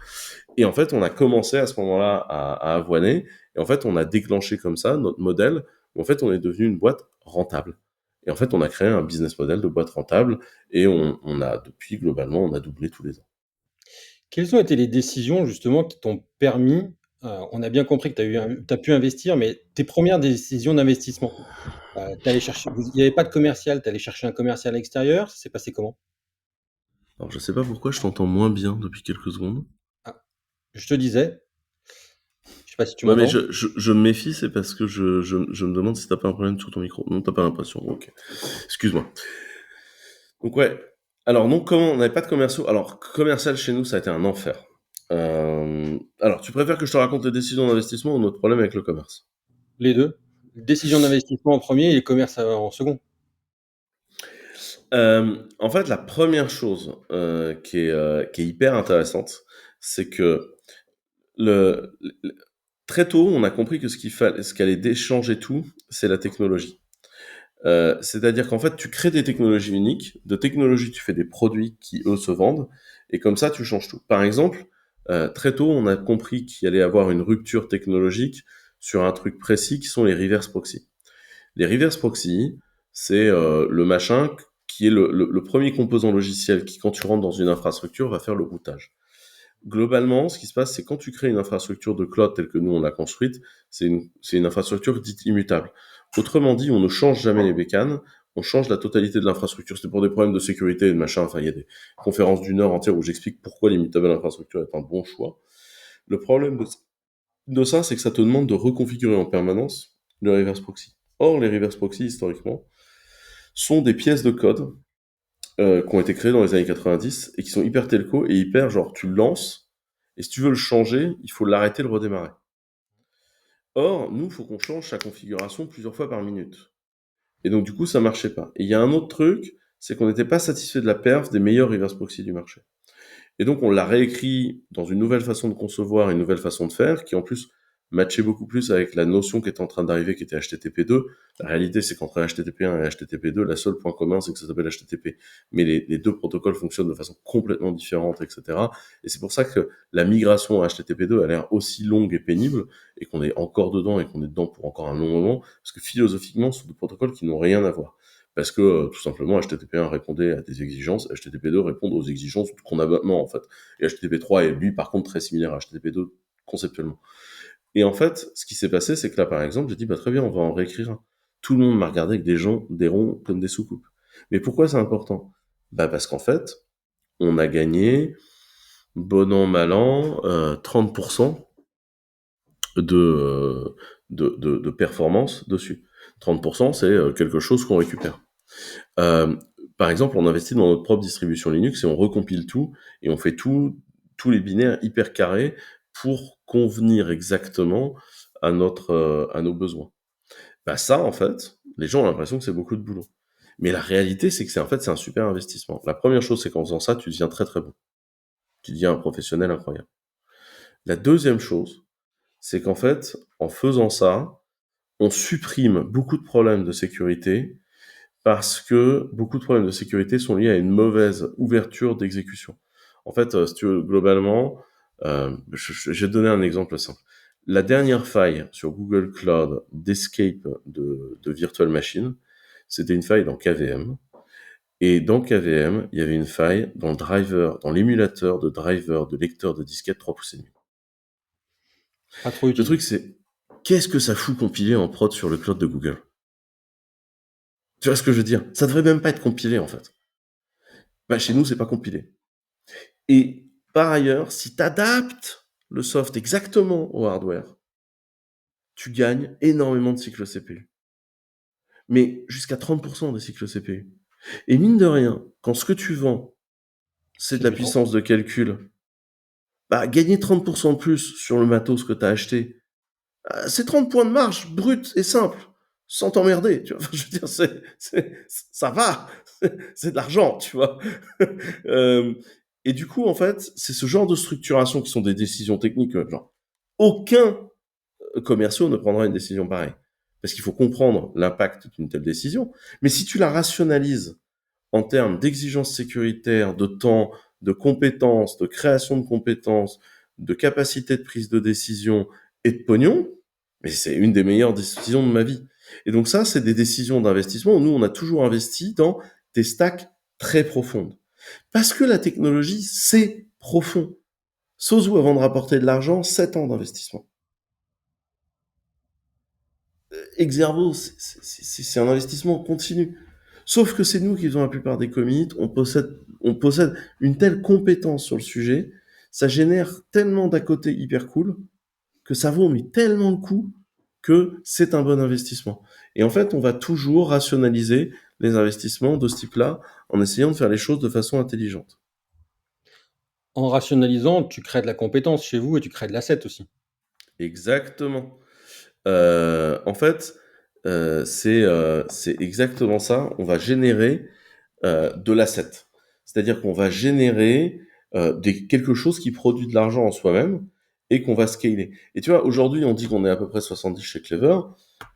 Speaker 2: Et en fait, on a commencé à ce moment-là à avoiner, et en fait, on a déclenché comme ça notre modèle, où en fait, on est devenu une boîte rentable. Et en fait, on a créé un business model de boîte rentable, et on a, depuis, globalement, on a doublé tous les ans.
Speaker 1: Quelles ont été les décisions justement qui t'ont permis, on a bien compris que tu as pu investir, mais tes premières décisions d'investissement? Tu allé chercher il y avait pas de commercial, tu allé chercher un commercial extérieur? Ça s'est passé comment?
Speaker 2: Alors, je sais pas pourquoi je t'entends moins bien depuis quelques secondes.
Speaker 1: Ah, je te disais, je sais pas si tu
Speaker 2: Ouais, mais
Speaker 1: m'entends?
Speaker 2: je me méfie, c'est parce que je me demande si t'as pas un problème sur ton micro. Non, t'as pas l'impression. Ok. Excuse-moi. Donc, ouais. Alors, non, comment on n'avait pas de commerciaux. Alors, commercial chez nous, ça a été un enfer. Alors, tu préfères que je te raconte les décisions d'investissement ou notre problème avec le commerce?
Speaker 1: Les 2. Décision d'investissement en premier et commerce, en second.
Speaker 2: En fait, la première chose qui est hyper intéressante, c'est que très tôt, on a compris que ce qui allait déchanger tout, c'est la technologie. C'est-à-dire qu'en fait, tu crées des technologies uniques, de technologies, tu fais des produits qui, eux, se vendent, et comme ça, tu changes tout. Par exemple, très tôt, on a compris qu'il allait y avoir une rupture technologique sur un truc précis qui sont les reverse proxy. Les reverse proxy, c'est le machin qui est le premier composant logiciel qui, quand tu rentres dans une infrastructure, va faire le routage. Globalement, ce qui se passe, c'est quand tu crées une infrastructure de cloud telle que nous on l'a construite, c'est une infrastructure dite immutable. Autrement dit, on ne change jamais les bécanes, on change la totalité de l'infrastructure. C'est pour des problèmes de sécurité et de machin. Enfin, il y a des conférences d'une heure entière où j'explique pourquoi l'immutable infrastructure est un bon choix. Le problème de ça, c'est que ça te demande de reconfigurer en permanence le reverse proxy. Or, les reverse proxy, historiquement, sont des pièces de code qui ont été créées dans les années 90 et qui sont hyper telco et hyper genre tu le lances et si tu veux le changer, il faut l'arrêter, le redémarrer. Or, nous, il faut qu'on change sa configuration plusieurs fois par minute. Et donc, du coup, ça marchait pas. Et il y a un autre truc, c'est qu'on n'était pas satisfait de la perf des meilleurs reverse proxy du marché. Et donc, on l'a réécrit dans une nouvelle façon de concevoir, une nouvelle façon de faire, qui en plus matchait beaucoup plus avec la notion qui était en train d'arriver, qui était HTTP2. La réalité, c'est qu'entre HTTP1 et HTTP2, la seule point commun, c'est que ça s'appelle HTTP. Mais les deux protocoles fonctionnent de façon complètement différente, etc. Et c'est pour ça que la migration à HTTP2 a l'air aussi longue et pénible, et qu'on est encore dedans, et qu'on est dedans pour encore un long moment, parce que philosophiquement, ce sont des protocoles qui n'ont rien à voir. Parce que tout simplement, HTTP1 répondait à des exigences, HTTP2 répond aux exigences qu'on a maintenant en fait. Et HTTP3 est lui par contre très similaire à HTTP2 conceptuellement. Et en fait, ce qui s'est passé, c'est que là par exemple, j'ai dit bah très bien, on va en réécrire un. Tout le monde m'a regardé avec des ronds comme des soucoupes. Mais pourquoi c'est important? Bah parce qu'en fait, on a gagné bon an mal an 30% de performance dessus. 30%, c'est quelque chose qu'on récupère. Euh, Par exemple, on investit dans notre propre distribution Linux et on recompile tout et on fait tous les binaires hyper carrés pour convenir exactement à nos besoins. Bah ça, en fait, les gens ont l'impression que c'est beaucoup de boulot. Mais la réalité, c'est que c'est un super investissement. La première chose, c'est qu'en faisant ça, tu deviens très très bon. Tu deviens un professionnel incroyable. La deuxième chose, c'est qu'en fait, en faisant ça, on supprime beaucoup de problèmes de sécurité parce que beaucoup de problèmes de sécurité sont liés à une mauvaise ouverture d'exécution. En fait, si tu veux, globalement, je vais te donner un exemple simple. La dernière faille sur Google Cloud d'escape de Virtual Machine, c'était une faille dans KVM. Et dans KVM, il y avait une faille dans le driver, dans l'émulateur de driver de lecteur de disquette 3 pouces et demi.
Speaker 1: Pas trop
Speaker 2: Le
Speaker 1: utile.
Speaker 2: truc, c'est, qu'est-ce que ça fout compiler en prod sur le cloud de Google? Tu vois ce que je veux dire? Ça devrait même pas être compilé, en fait. Bah, chez nous, c'est pas compilé. Et par ailleurs, si tu adaptes le soft exactement au hardware, tu gagnes énormément de cycles CPU. Mais jusqu'à 30% des cycles CPU. Et mine de rien, quand ce que tu vends, c'est
Speaker 1: C'est
Speaker 2: de la
Speaker 1: du temps.
Speaker 2: puissance de calcul, bah, gagner 30% de plus sur le matos que tu as acheté, c'est 30 points de marge, brut et simple, sans t'emmerder, tu vois. Enfin, je veux dire, ça va, c'est de l'argent, tu vois. Euh, et du coup, en fait, c'est ce genre de structuration qui sont des décisions techniques, genre, aucun commerciaux ne prendra une décision pareille. Parce qu'il faut comprendre l'impact d'une telle décision. Mais si tu la rationalises en termes d'exigences sécuritaires, de temps, de compétences, de création de compétences, de capacité de prise de décision et de pognon, mais c'est une des meilleures décisions de ma vie. Et donc ça, c'est des décisions d'investissement où nous, on a toujours investi dans des stacks très profondes. Parce que la technologie, c'est profond. Sozu, avant de rapporter de l'argent, 7 ans d'investissement. Exervo, c'est un investissement continu. Sauf que c'est nous qui faisons la plupart des commits, on possède une telle compétence sur le sujet, ça génère tellement d'à côté hyper cool, que ça vaut mais tellement le coup que c'est un bon investissement. Et en fait, on va toujours rationaliser les investissements de ce type-là en essayant de faire les choses de façon intelligente.
Speaker 1: En rationalisant, tu crées de la compétence chez vous et tu crées de l'asset aussi.
Speaker 2: Exactement. En fait, c'est exactement ça. On va générer de l'asset. C'est-à-dire qu'on va générer quelque chose qui produit de l'argent en soi-même et qu'on va scaler. Et tu vois, aujourd'hui, on dit qu'on est à peu près 70 chez Clever.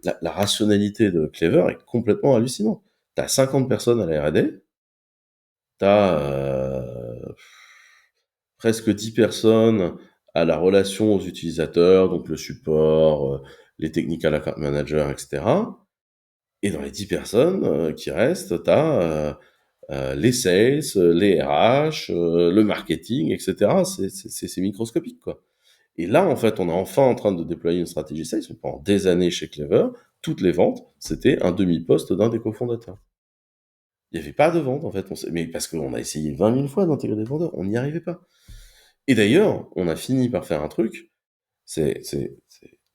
Speaker 2: La rationalité de Clever est complètement hallucinante. Tu as 50 personnes à la R&D, tu as presque 10 personnes à la relation aux utilisateurs, donc le support, les technical account managers, etc. Et dans les 10 personnes qui restent, tu as les sales, les RH, le marketing, etc. C'est microscopique, quoi. Et là, en fait, on est enfin en train de déployer une stratégie sales. Pendant des années chez Clever, toutes les ventes, c'était un demi-poste d'un des cofondateurs. Il n'y avait pas de vente, en fait. Mais parce qu'on a essayé 20 000 fois d'intégrer des vendeurs, on n'y arrivait pas. Et d'ailleurs, on a fini par faire un truc. C'est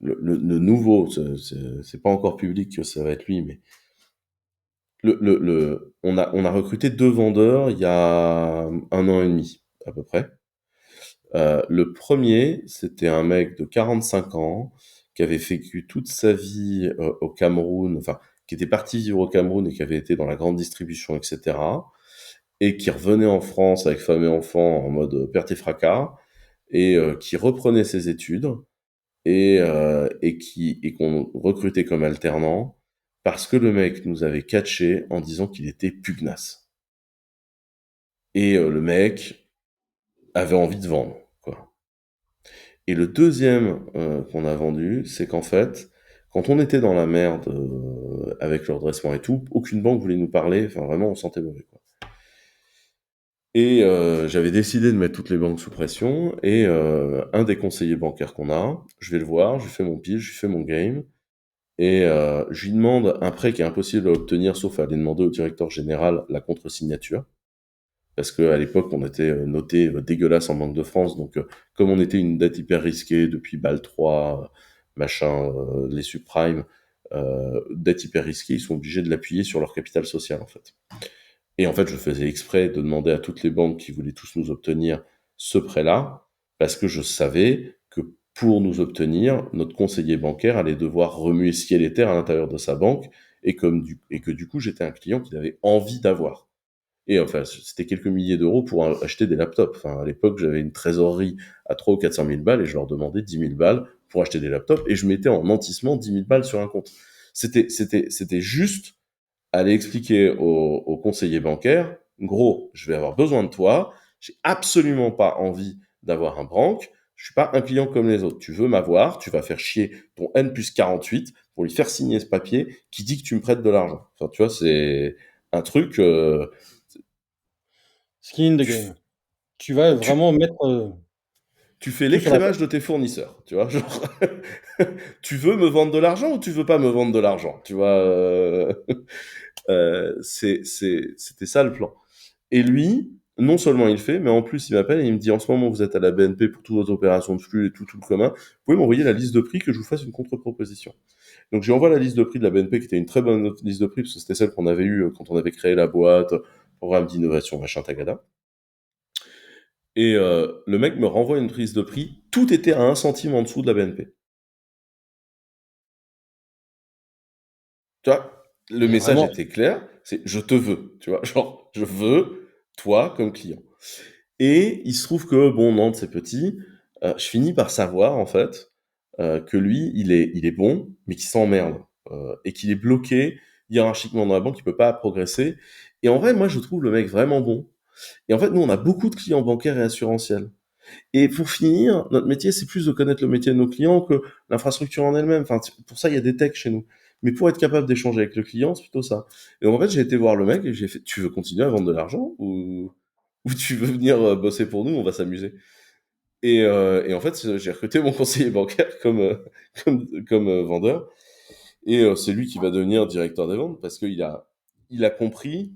Speaker 2: le nouveau, c'est pas encore public que ça va être lui, mais on a recruté 2 vendeurs il y a 1 an et demi, à peu près. Le premier, c'était un mec de 45 ans qui avait vécu toute sa vie au Cameroun, enfin, qui était parti vivre au Cameroun et qui avait été dans la grande distribution, etc. Et qui revenait en France avec femme et enfants en mode perte et fracas, et qui reprenait ses études, et qu'on recrutait comme alternant, parce que le mec nous avait catché en disant qu'il était pugnace. Et le mec avait envie de vendre, quoi. Et le deuxième qu'on a vendu, c'est qu'en fait, quand on était dans la merde avec le redressement et tout, aucune banque voulait nous parler, enfin vraiment on sentait mauvais, quoi. Et j'avais décidé de mettre toutes les banques sous pression, et un des conseillers bancaires qu'on a, je vais le voir, je lui fais mon pitch, je lui fais mon game, et je lui demande un prêt qui est impossible à obtenir, sauf à aller demander au directeur général la contre-signature. Parce qu'à l'époque, on était noté dégueulasse en Banque de France. Donc, comme on était une dette hyper risquée depuis BAL 3, machin, les subprimes, dette hyper risquée, ils sont obligés de l'appuyer sur leur capital social, en fait. Et en fait, je faisais exprès de demander à toutes les banques qui voulaient tous nous obtenir ce prêt-là, parce que je savais que pour nous obtenir, notre conseiller bancaire allait devoir remuer ciel et terre à l'intérieur de sa banque, et que du coup, j'étais un client qu'il avait envie d'avoir. Et enfin, c'était quelques milliers d'euros pour acheter des laptops. Enfin, à l'époque, j'avais une trésorerie à 300 ou 400 000 balles, et je leur demandais 10 000 balles pour acheter des laptops, et je mettais en nantissement 10 000 balles sur un compte. C'était juste aller expliquer au conseiller bancaire, gros, je vais avoir besoin de toi, J'ai absolument pas envie d'avoir un branque. Je suis pas un client comme les autres. Tu veux m'avoir, tu vas faire chier ton N plus 48 pour lui faire signer ce papier qui dit que tu me prêtes de l'argent. Enfin, tu vois, c'est un truc.
Speaker 1: Skin in the
Speaker 2: Tu,
Speaker 1: game. Tu vas
Speaker 2: tu,
Speaker 1: vraiment mettre
Speaker 2: tu fais
Speaker 1: tout sur la table.
Speaker 2: l'écrémage de tes fournisseurs. Tu vois, genre, tu veux me vendre de l'argent ou tu veux pas me vendre de l'argent. Tu vois, c'était ça le plan. Et lui, non seulement il le fait, mais en plus il m'appelle et il me dit en ce moment vous êtes à la BNP pour toutes vos opérations de flux et tout le commun. Vous pouvez m'envoyer la liste de prix que je vous fasse une contre-proposition. Donc j'ai envoyé la liste de prix de la BNP qui était une très bonne liste de prix parce que c'était celle qu'on avait eue quand on avait créé la boîte, programme d'innovation, machin tagada. Et le mec me renvoie une liste de prix, tout était à 1 centime en dessous de la BNP. Tu vois, le
Speaker 1: Mais
Speaker 2: message
Speaker 1: vraiment,
Speaker 2: était clair, c'est je te veux, tu vois, genre je veux toi comme client. Et il se trouve que bon, Nantes c'est petit, je finis par savoir en fait que lui il est bon, mais qu'il s'emmerde et qu'il est bloqué hiérarchiquement dans la banque, il peut pas progresser. Et en vrai, moi je trouve le mec vraiment bon. Et en fait, nous on a beaucoup de clients bancaires et assurantiels. Et pour finir, notre métier, c'est plus de connaître le métier de nos clients que l'infrastructure en elle-même. Enfin, pour ça, il y a des techs chez nous. Mais pour être capable d'échanger avec le client, c'est plutôt ça. Et en fait, j'ai été voir le mec et j'ai fait, tu veux continuer à vendre de l'argent ou tu veux venir bosser pour nous, on va s'amuser. Et en fait, j'ai recruté mon conseiller bancaire comme vendeur. Et c'est lui qui va devenir directeur des ventes parce il a compris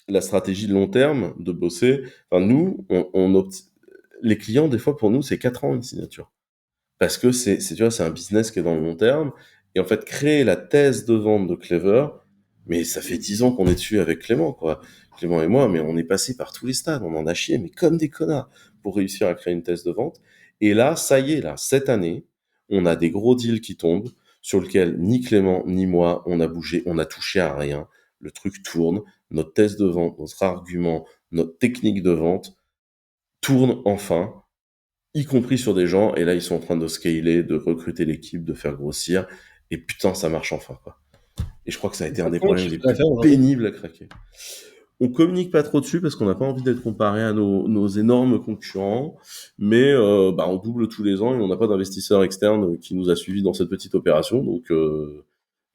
Speaker 2: la stratégie de long terme de bosser. Enfin, nous, les clients, des fois, pour nous, c'est 4 ans une signature. Parce que tu vois, c'est un business qui est dans le long terme. Et en fait, créer la thèse de vente de Clever, mais ça fait 10 ans qu'on est dessus avec Clément, quoi. Clément et moi, mais on est passé par tous les stades, on en a chié, mais comme des connards, pour réussir à créer une thèse de vente. Et là, ça y est, là, cette année, on a des gros deals qui tombent, sur lesquels ni Clément ni moi, on a bougé, on a touché à rien. Le truc tourne, notre thèse de vente, notre argument, notre technique de vente tourne enfin, y compris sur des gens, et là ils sont en train de scaler, de recruter l'équipe, de faire grossir, et putain ça marche enfin quoi. Et je crois que ça a
Speaker 1: vous
Speaker 2: été un
Speaker 1: faites
Speaker 2: des
Speaker 1: combien de
Speaker 2: problèmes les
Speaker 1: chiffre
Speaker 2: plus
Speaker 1: d'affaires aujourd'hui?
Speaker 2: pénibles à craquer. On communique pas trop dessus parce qu'on n'a pas envie d'être comparé à nos énormes concurrents, mais on double tous les ans et on n'a pas d'investisseur externe qui nous a suivis dans cette petite opération, donc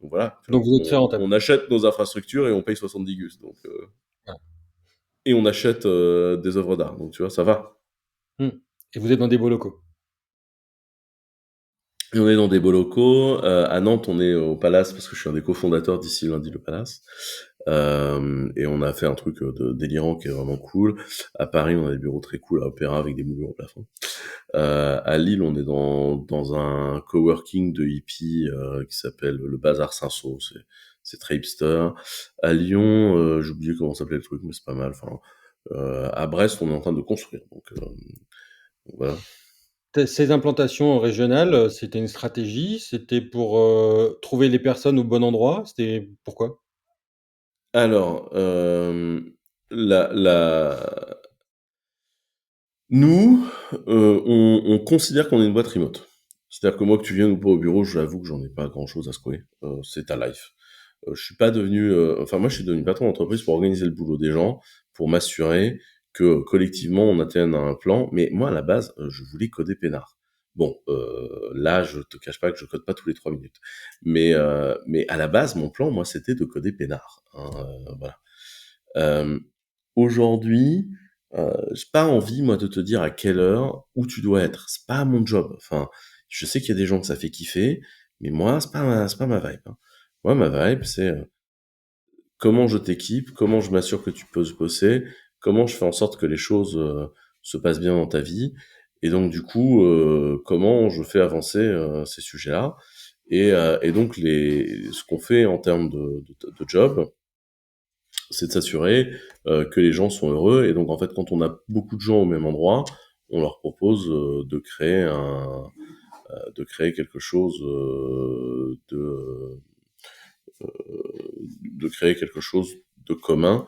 Speaker 2: voilà,
Speaker 1: Donc vous êtes très rentable.
Speaker 2: on achète nos infrastructures et on paye 70 gus,
Speaker 1: Voilà.
Speaker 2: et on achète des œuvres d'art, donc tu vois, ça va.
Speaker 1: Mmh. Et vous êtes dans des beaux locaux.
Speaker 2: Et on est dans des beaux locaux. À Nantes, on est au Palace parce que je suis un des cofondateurs d'ici lundi le Palace. Et on a fait un truc de délirant qui est vraiment cool. À Paris, on a des bureaux très cool à Opéra avec des moulures au plafond. À Lille, on est dans un coworking de hippies qui s'appelle le Bazar Saint-Saul. C'est très hipster. À Lyon, j'ai oublié comment s'appelait le truc, mais c'est pas mal. Enfin, à Brest, on est en train de construire. Donc voilà.
Speaker 1: Ces implantations régionales, c'était une stratégie? C'était pour, trouver les personnes au bon endroit? C'était pourquoi?
Speaker 2: Alors, la nous, on considère qu'on est une boîte remote. C'est-à-dire que moi, que tu viennes ou pas au bureau, j'avoue que j'en ai pas grand-chose à secouer. C'est ta life. Je suis pas devenu, enfin moi, je suis devenu patron d'entreprise pour organiser le boulot des gens, pour m'assurer que collectivement on atteigne un plan. Mais moi, à la base, je voulais coder peinard. Bon, là, je te cache pas que je code pas tous les 3 minutes. Mais à la base, mon plan, moi, c'était de coder peinard, hein, voilà. Euh, Aujourd'hui, j'ai pas envie, moi, de te dire à quelle heure, où tu dois être. C'est pas mon job. Enfin, je sais qu'il y a des gens que ça fait kiffer, mais moi, c'est pas ma vibe, hein. Moi, ma vibe, c'est comment je t'équipe, comment je m'assure que tu peux se bosser, comment je fais en sorte que les choses se passent bien dans ta vie, et donc du coup, comment je fais avancer ces sujets-là. Et donc, ce qu'on fait en termes de job, c'est de s'assurer que les gens sont heureux. Et donc, en fait, quand on a beaucoup de gens au même endroit, on leur propose de créer quelque chose de créer quelque chose de commun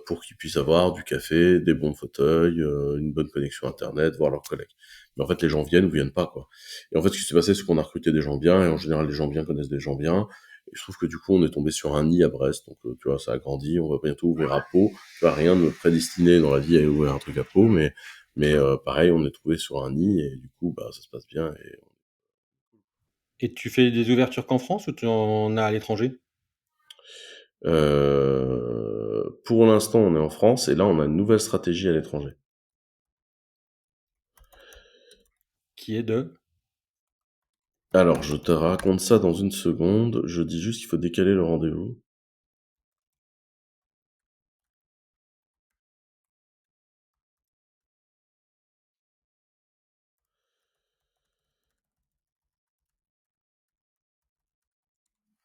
Speaker 2: pour qu'ils puissent avoir du café, des bons fauteuils, une bonne connexion internet, voir leurs collègues. Mais en fait, les gens viennent ou viennent pas, quoi. Et en fait, ce qui s'est passé, c'est qu'on a recruté des gens bien, et en général, les gens bien connaissent des gens bien. Et je trouve que du coup, on est tombé sur un nid à Brest. Donc, tu vois, ça a grandi. On va bientôt ouvrir à Pau. Tu vois, rien de me prédestiné dans la vie à ouvrir un truc à Pau, mais pareil, on est trouvé sur un nid et du coup, bah, ça se passe bien.
Speaker 1: Et tu fais des ouvertures qu'en France ou tu en as à l'étranger?
Speaker 2: Pour l'instant, on est en France et là, on a une nouvelle stratégie à l'étranger.
Speaker 1: Qui est de?
Speaker 2: Alors, je te raconte ça dans une seconde. Je dis juste qu'il faut décaler le rendez-vous.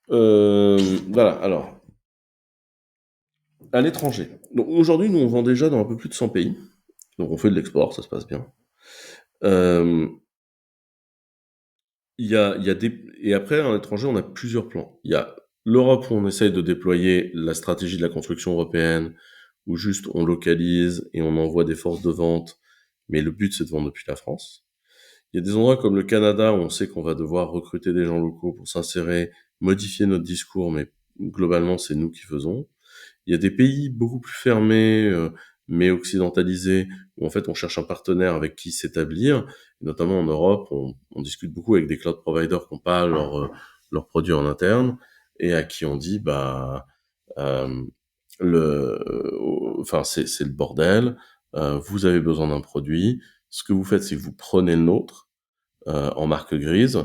Speaker 2: Voilà, alors, à l'étranger. Donc aujourd'hui, nous, on vend déjà dans un peu plus de 100 pays. Donc on fait de l'export, ça se passe bien. Euh, il y a des... Et après, à l'étranger, on a plusieurs plans. Il y a l'Europe où on essaye de déployer la stratégie de la construction européenne, où juste on localise et on envoie des forces de vente, mais le but c'est de vendre depuis la France. Il y a des endroits comme le Canada où on sait qu'on va devoir recruter des gens locaux pour s'insérer, modifier notre discours, mais globalement c'est nous qui faisons. Il y a des pays beaucoup plus fermés, mais occidentalisés, où en fait on cherche un partenaire avec qui s'établir. Et notamment en Europe, on discute beaucoup avec des cloud providers qui n'ont pas leurs produits en interne et à qui on dit bah euh, enfin c'est le bordel. Vous avez besoin d'un produit. Ce que vous faites, c'est que vous prenez le nôtre en marque grise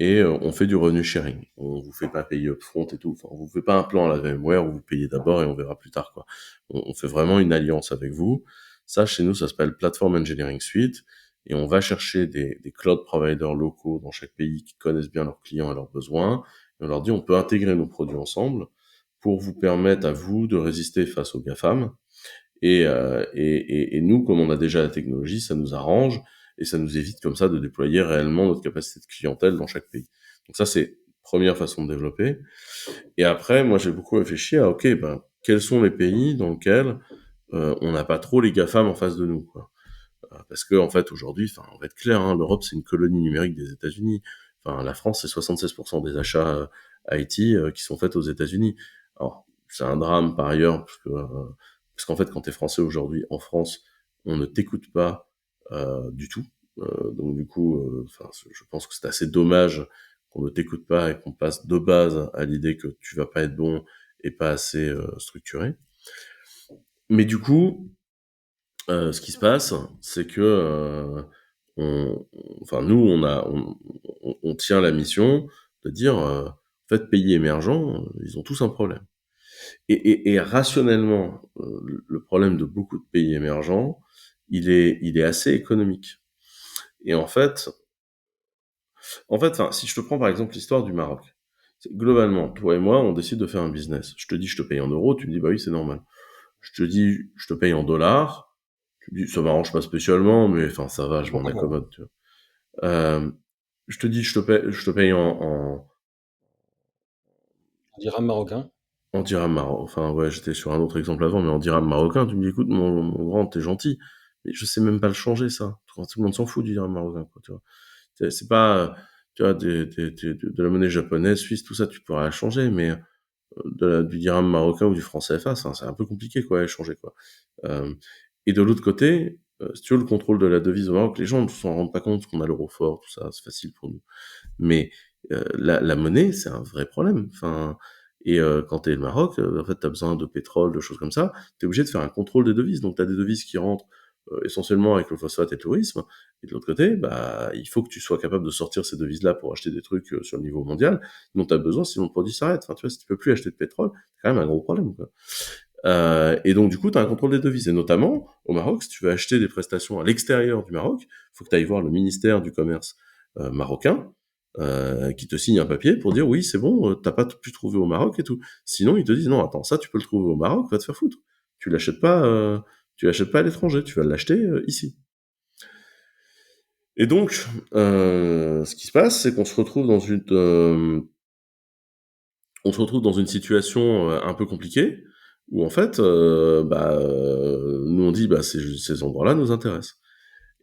Speaker 2: et on fait du revenu sharing. On vous fait pas payer upfront et tout. Enfin, on vous fait pas un plan à la VMware où vous payez d'abord et on verra plus tard quoi. On fait vraiment une alliance avec vous. Ça chez nous ça s'appelle Platform Engineering Suite et on va chercher des cloud providers locaux dans chaque pays qui connaissent bien leurs clients et leurs besoins et on leur dit on peut intégrer nos produits ensemble pour vous permettre à vous de résister face aux GAFAM et nous, comme on a déjà la technologie, ça nous arrange et ça nous évite comme ça de déployer réellement notre capacité de clientèle dans chaque pays. Donc ça, c'est première façon de développer. Et après, moi, j'ai beaucoup réfléchi à, ok, ben, quels sont les pays dans lesquels on n'a pas trop les GAFAM en face de nous, quoi. Parce que en fait, aujourd'hui, enfin, on va être clair, hein, l'Europe, c'est une colonie numérique des États-Unis. Enfin, la France, c'est 76% des achats IT qui sont faits aux États-Unis. Alors, c'est un drame par ailleurs, parce qu'en fait, quand tu es français aujourd'hui en France, on ne t'écoute pas du tout. Donc du coup, enfin, je pense que c'est assez dommage qu'on ne t'écoute pas et qu'on passe de base à l'idée que tu vas pas être bon et pas assez structuré. Mais du coup, ce qui se passe, c'est que enfin nous, on tient la mission de dire, en fait, pays émergents, ils ont tous un problème. Et rationnellement, le problème de beaucoup de pays émergents, il est assez économique. Et enfin, si je te prends par exemple l'histoire du Maroc, globalement, toi et moi, on décide de faire un business. Je te dis, je te paye en euros, tu me dis, bah oui, c'est normal. Je te dis, je te paye en dollars, tu me dis, ça m'arrange pas spécialement, mais enfin, ça va,
Speaker 1: Je
Speaker 2: je m'en
Speaker 1: comprends.
Speaker 2: accommode, tu vois. Euh, je te dis, je te paye
Speaker 1: On dirait marocain.
Speaker 2: en dirham marocain. Enfin, ouais, j'étais sur un autre exemple avant, mais en dirham marocain, tu me dis, écoute, mon grand, t'es gentil, mais je sais même pas le changer, ça. Tout le monde s'en fout du dirham marocain, quoi, tu vois. C'est pas, tu vois, de la monnaie japonaise, suisse, tout ça, tu pourras la changer, mais du dirham marocain ou du franc CFA, c'est un peu compliqué, quoi, à échanger, quoi. Euh, et de l'autre côté, si tu veux, le contrôle de la devise au Maroc, les gens ne s'en rendent pas compte qu'on a l'euro fort, tout ça, c'est facile pour nous. Mais la monnaie, c'est un vrai problème. Enfin, et quand tu es le Maroc, en fait, tu as besoin de pétrole, de choses comme ça, tu es obligé de faire un contrôle des devises. Donc, tu as des devises qui rentrent essentiellement avec le phosphate et le tourisme. Et de l'autre côté, bah, il faut que tu sois capable de sortir ces devises-là pour acheter des trucs sur le niveau mondial dont tu as besoin, sinon le produit s'arrête. Enfin, tu vois, si tu peux plus acheter de pétrole, c'est quand même un gros problème, quoi. Et donc, du coup, tu as un contrôle des devises. Et notamment, au Maroc, si tu veux acheter des prestations à l'extérieur du Maroc, il faut que tu ailles voir le ministère du Commerce marocain, qui te signe un papier pour dire oui, c'est bon, t'as pas pu trouver au Maroc et tout. Sinon, ils te disent non, attends, ça, tu peux le trouver au Maroc, va te faire foutre. Tu l'achètes pas, tu l'achètes pas à l'étranger, tu vas l'acheter ici. Et donc, ce qui se passe, c'est qu'on se retrouve on se retrouve dans une situation un peu compliquée où en fait, nous on dit bah ces endroits-là nous intéressent.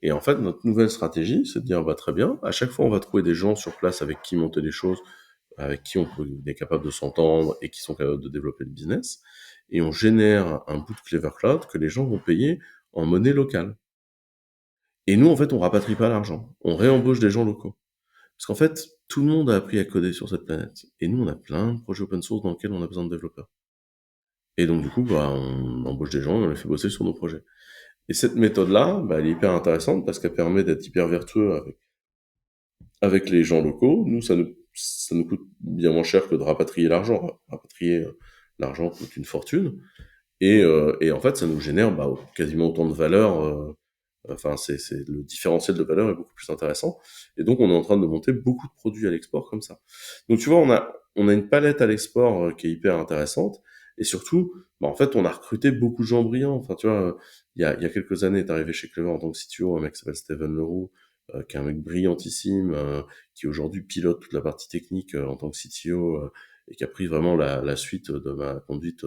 Speaker 2: Et en fait, notre nouvelle stratégie, c'est de dire bah très bien, à chaque fois on va trouver des gens sur place avec qui monter les choses avec qui on est capable de s'entendre et qui sont capables de développer le business. Et on génère un bout de Clever Cloud que les gens vont payer en monnaie locale. Et nous, en fait, on rapatrie pas l'argent. On réembauche des gens locaux. Parce qu'en fait, tout le monde a appris à coder sur cette planète. Et nous, on a plein de projets open source dans lesquels on a besoin de développeurs. Et donc, du coup, bah, on embauche des gens et on les fait bosser sur nos projets. Et cette méthode-là, bah, elle est hyper intéressante parce qu'elle permet d'être hyper vertueux avec les gens locaux. Nous, ça nous coûte bien moins cher que de rapatrier l'argent. Rapatrier l'argent coûte une fortune. Et en fait, ça nous génère bah, quasiment autant de valeur. Enfin, le différentiel de valeur est beaucoup plus intéressant. Et donc, on est en train de monter beaucoup de produits à l'export comme ça. Donc, tu vois, on a une palette à l'export qui est hyper intéressante. Et surtout, bah, en fait, on a recruté beaucoup de gens brillants. Enfin, tu vois, il y a quelques années, est arrivé chez Clever en tant que CTO un mec qui s'appelle Steven Leroux, qui est un mec brillantissime, qui aujourd'hui pilote toute la partie technique en tant que CTO et qui a pris vraiment la suite de ma conduite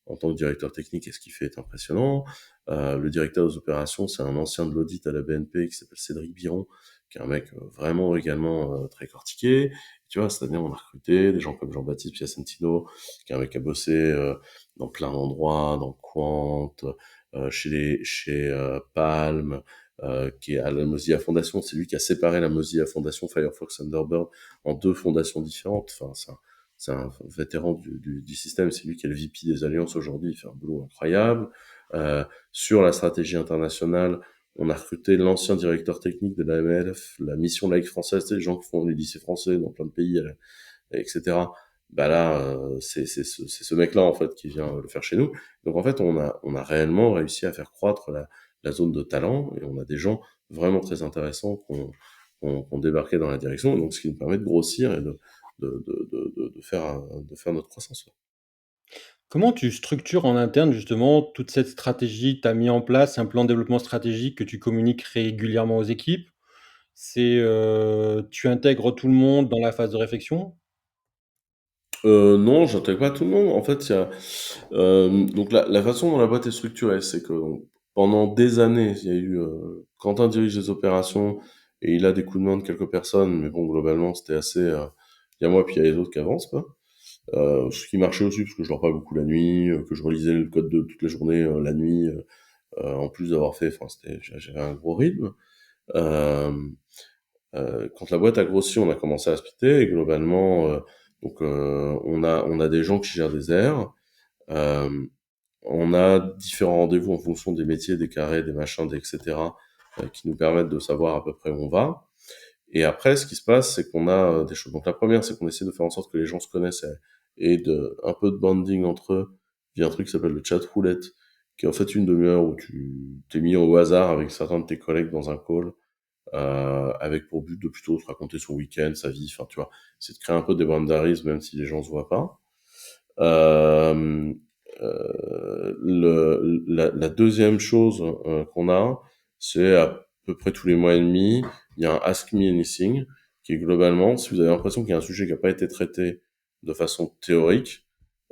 Speaker 2: en tant que directeur technique. Et ce qu'il fait est impressionnant. Le directeur des opérations, c'est un ancien de l'audit à la BNP qui s'appelle Cédric Biron, qui est un mec vraiment également très cortiqué. Tu vois, cette année, on a recruté des gens comme Jean-Baptiste Piacentino, qui est un mec qui a bossé dans plein d'endroits, dans Quant, chez Palm, qui est à la Mozilla Foundation. C'est lui qui a séparé la Mozilla Foundation Firefox Thunderbird en deux fondations différentes. Enfin, c'est un vétéran du système. C'est lui qui est le VP des alliances aujourd'hui. Il fait un boulot incroyable. Sur la stratégie internationale, on a recruté l'ancien directeur technique de la MLF, la mission laïque française, tu sais, les gens qui font les lycées français dans plein de pays, etc. Bah là, c'est ce mec-là en fait qui vient le faire chez nous. Donc en fait, on a réellement réussi à faire croître la zone de talent et on a des gens vraiment très intéressants qu'on débarqué dans la direction. Donc ce qui nous permet de grossir et de faire notre croissance.
Speaker 1: Comment tu structures en interne justement toute cette stratégie? Tu as mis en place un plan de développement stratégique que tu communiques régulièrement aux équipes? Tu intègres tout le monde dans la phase de réflexion?
Speaker 2: Non, j'intègre pas tout le monde. En fait, il y a donc la façon dont la boîte est structurée, c'est que pendant des années, il y a eu Quentin dirige les opérations et il a des coups de main de quelques personnes, mais bon, globalement, c'était assez. Il y a moi, puis il y a les autres qui avancent, quoi. Ce qui marchait aussi parce que je dors pas beaucoup la nuit, que je relisais le code de toute la journée la nuit, en plus d'avoir fait. Enfin, j'avais un gros rythme. Euh, Quand la boîte a grossi, on a commencé à splitter et globalement, on a des gens qui gèrent des aires. Euh, on a différents rendez-vous en fonction des métiers, des carrés, des machins, etc., qui nous permettent de savoir à peu près où on va. Et après, ce qui se passe, c'est qu'on a des choses. Donc la première, c'est qu'on essaie de faire en sorte que les gens se connaissent et un peu de bonding entre eux via un truc qui s'appelle le chat roulette, qui est en fait une demi-heure où tu t'es mis au hasard avec certains de tes collègues dans un call avec pour but de plutôt se raconter son week-end, sa vie, enfin tu vois, c'est de créer un peu des boundaries même si les gens se voient pas. Euh, la deuxième chose qu'on a, c'est à peu près tous les mois et demi, il y a un Ask Me Anything qui est globalement, si vous avez l'impression qu'il y a un sujet qui n'a pas été traité de façon théorique,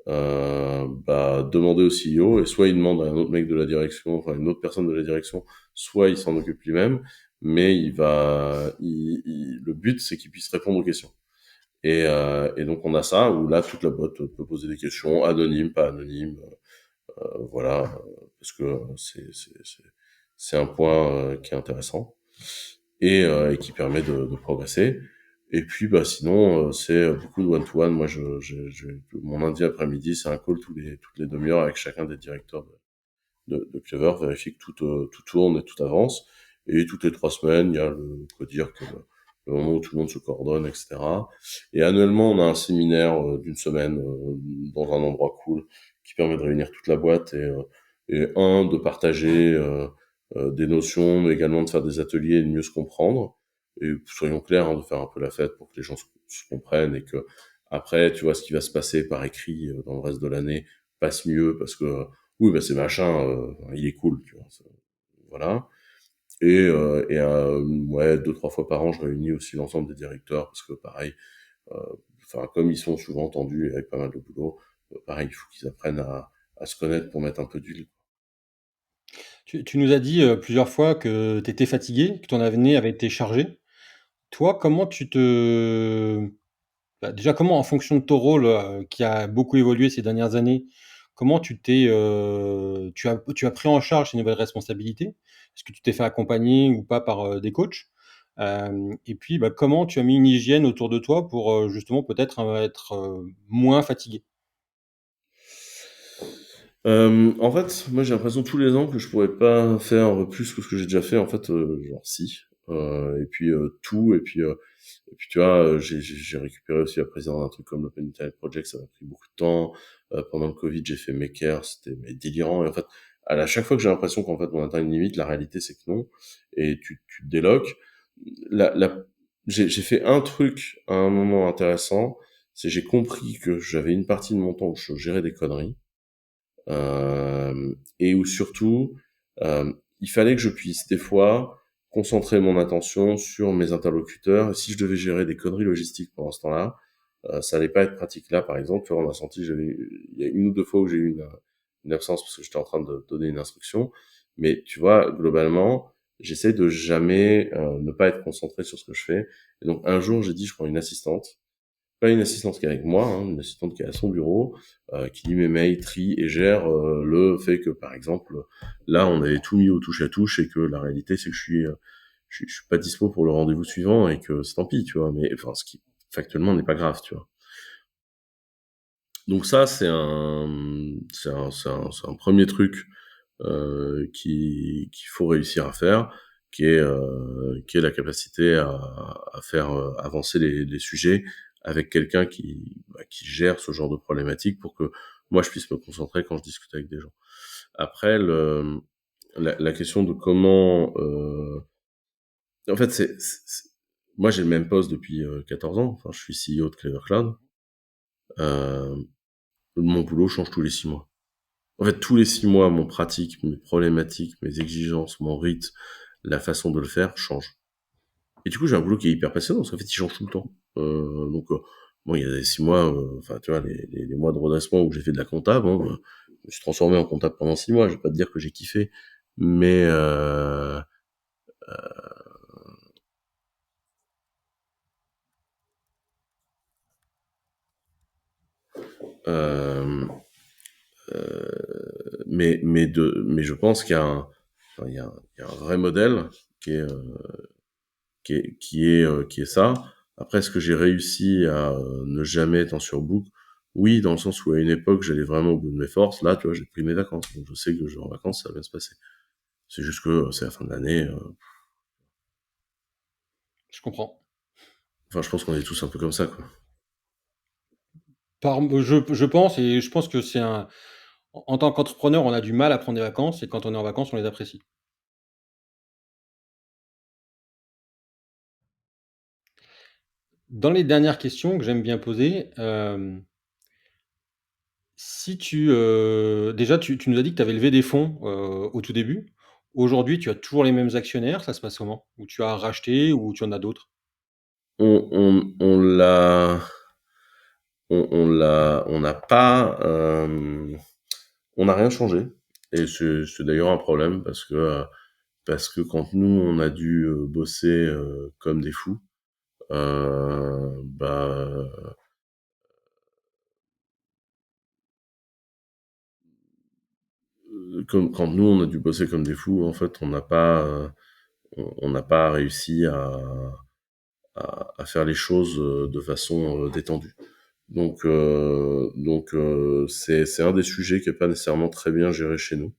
Speaker 2: bah, demandez au CEO et soit il demande à un autre mec de la direction, enfin une autre personne de la direction, soit il s'en occupe lui-même, mais le but c'est qu'il puisse répondre aux questions. Et donc on a ça où là toute la boîte peut poser des questions, anonymes, pas anonymes, voilà, parce que c'est un point qui est intéressant et qui permet de progresser. Et puis bah sinon c'est beaucoup de one-to-one. Moi mon lundi après-midi c'est un call toutes les demi-heures avec chacun des directeurs de Clever, vérifier que tout tourne et tout avance. Et toutes les 3 semaines, il y a dire que le moment où tout le monde se coordonne, etc. Et annuellement, on a un séminaire d'une semaine dans un endroit cool qui permet de réunir toute la boîte de partager des notions, mais également de faire des ateliers et de mieux se comprendre. Et soyons clairs, hein, de faire un peu la fête pour que les gens se comprennent et que après, tu vois, ce qui va se passer par écrit dans le reste de l'année passe mieux parce que oui, bah c'est machin, il est cool, tu vois. Voilà. Ouais, 2, 3 fois par an, je réunis aussi l'ensemble des directeurs parce que pareil, euh, enfin comme ils sont souvent tendus et avec pas mal de boulot, pareil, il faut qu'ils apprennent à se connaître pour mettre un peu d'huile.
Speaker 1: Tu nous as dit, plusieurs fois que tu étais fatigué, que ton avenir avait été chargé. Toi, comment tu te Bah, déjà, comment, en fonction de ton rôle, qui a beaucoup évolué ces dernières années, comment tu as pris en charge ces nouvelles responsabilités? Est-ce que tu t'es fait accompagner ou pas par, des coachs? Et puis, bah, comment tu as mis une hygiène autour de toi pour, justement peut-être, être, moins fatigué?
Speaker 2: En fait, moi j'ai l'impression tous les ans que je pourrais pas faire plus que ce que j'ai déjà fait. En fait, genre si. Et puis tout. Et puis tu vois, j'ai récupéré aussi la présidence d'un truc comme l'Open Internet Project, ça m'a pris beaucoup de temps. Pendant le Covid, j'ai fait Maker, c'était mais délirant. Et en fait, à chaque fois que j'ai l'impression qu'en fait on atteint une limite, la réalité c'est que non. Et tu te déloques. La, la, j'ai fait un truc à un moment intéressant, c'est j'ai compris que j'avais une partie de mon temps où je gérais des conneries et où surtout il fallait que je puisse des fois concentrer mon attention sur mes interlocuteurs. Et si je devais gérer des conneries logistiques pendant ce temps-là, ça allait pas être pratique. Là, par exemple, tu vois, on a senti, il y a une ou deux fois où j'ai eu une absence parce que j'étais en train de donner une instruction. Mais tu vois, globalement, j'essaie de jamais ne pas être concentré sur ce que je fais. Et donc un jour, j'ai dit, je prends une assistante, pas une assistante qui est avec moi, hein, une assistante qui est à son bureau, qui lit mes mails, trie et gère le fait que, par exemple, là, on avait tout mis au touche à touche et que la réalité, c'est que je suis pas dispo pour le rendez-vous suivant et que c'est tant pis, tu vois. Mais enfin, ce qui factuellement n'est pas grave, tu vois. Donc ça, c'est un premier truc qu'il faut réussir à faire, qui est la capacité à faire avancer les sujets avec quelqu'un qui gère ce genre de problématique pour que moi je puisse me concentrer quand je discute avec des gens. Après, la question de comment... en fait, moi j'ai le même poste depuis 14 ans, enfin je suis CEO de Clever Cloud. Euh, Mon boulot change tous les 6 mois. En fait, tous les 6 mois, mon pratique, mes problématiques, mes exigences, mon rythme, la façon de le faire change. Et du coup, j'ai un boulot qui est hyper passionnant, parce qu'en fait, il change tout le temps. Bon, il y a des 6 mois, enfin, tu vois, les mois de redressement où j'ai fait de la compta, bon, je me suis transformé en comptable pendant 6 mois, je vais pas te dire que j'ai kiffé, mais euh, mais je pense qu'il y a enfin, il y a un vrai modèle qui est, qui est ça. Après, est-ce que j'ai réussi à ne jamais être en surbook? Oui, dans le sens où à une époque, j'allais vraiment au bout de mes forces. Là, tu vois, j'ai pris mes vacances. Donc, je sais que je vais en vacances, ça va bien se passer. C'est juste que c'est la fin de l'année.
Speaker 1: Je comprends.
Speaker 2: Enfin, je pense qu'on est tous un peu comme ça, quoi.
Speaker 1: Je pense et je pense que c'est un en tant qu'entrepreneur, on a du mal à prendre des vacances et quand on est en vacances, on les apprécie. Dans les dernières questions que j'aime bien poser, si tu, déjà tu nous as dit que tu avais levé des fonds, au tout début. Aujourd'hui, tu as toujours les mêmes actionnaires, ça se passe comment? Ou tu as racheté ou tu en as d'autres?
Speaker 2: On l'a, on n'a pas, on n'a rien changé. Et c'est d'ailleurs un problème parce que quand nous, on a dû bosser comme des fous, bah, comme quand nous on a dû bosser comme des fous, en fait, on n'a pas réussi à faire les choses de façon détendue. C'est un des sujets qui est pas nécessairement très bien géré chez nous.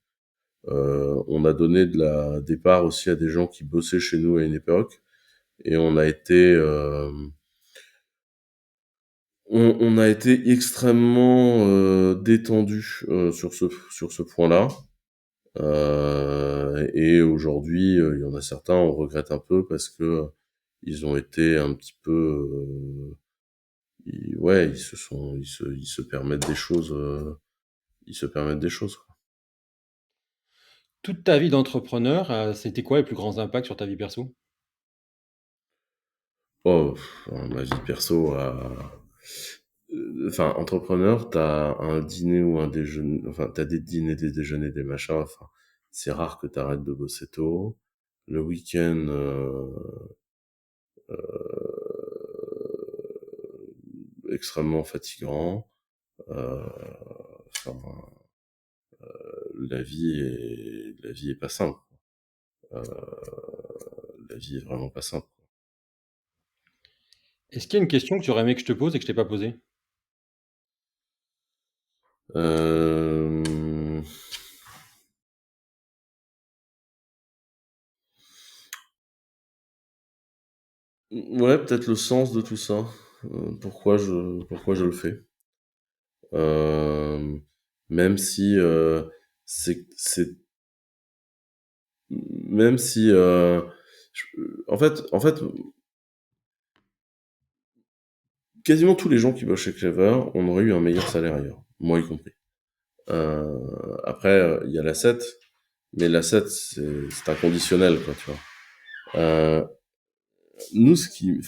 Speaker 2: On a donné de la départ aussi à des gens qui bossaient chez nous à une époque, et on a été extrêmement détendu sur ce point-là. Et aujourd'hui, il y en a certains, on regrette un peu parce que ils ont été un petit peu, ouais, ils se permettent des choses, ils se permettent des choses, quoi.
Speaker 1: Toute ta vie d'entrepreneur, c'était quoi les plus grands impacts sur ta vie perso?
Speaker 2: Oh, ma vie perso, enfin, entrepreneur, t'as un dîner ou un déjeuner, enfin, t'as des dîners, des déjeuners, des machins, enfin, c'est rare que t'arrêtes de bosser tôt. Le week-end, extrêmement fatigant. Enfin, la vie est pas simple. Euh, la vie est vraiment pas simple.
Speaker 1: Est-ce qu'il y a une question que tu aurais aimé que je te pose et que je t'ai pas posée?
Speaker 2: Euh... Ouais, peut-être le sens de tout ça. Pourquoi je le fais. Euh, Même si c'est même si en fait, quasiment tous les gens qui bossent chez Clever, on aurait eu un meilleur salaire ailleurs, moi y compris. Après, il y a l'asset, mais l'asset c'est inconditionnel, quoi, tu vois. Euh, Nous, ce qui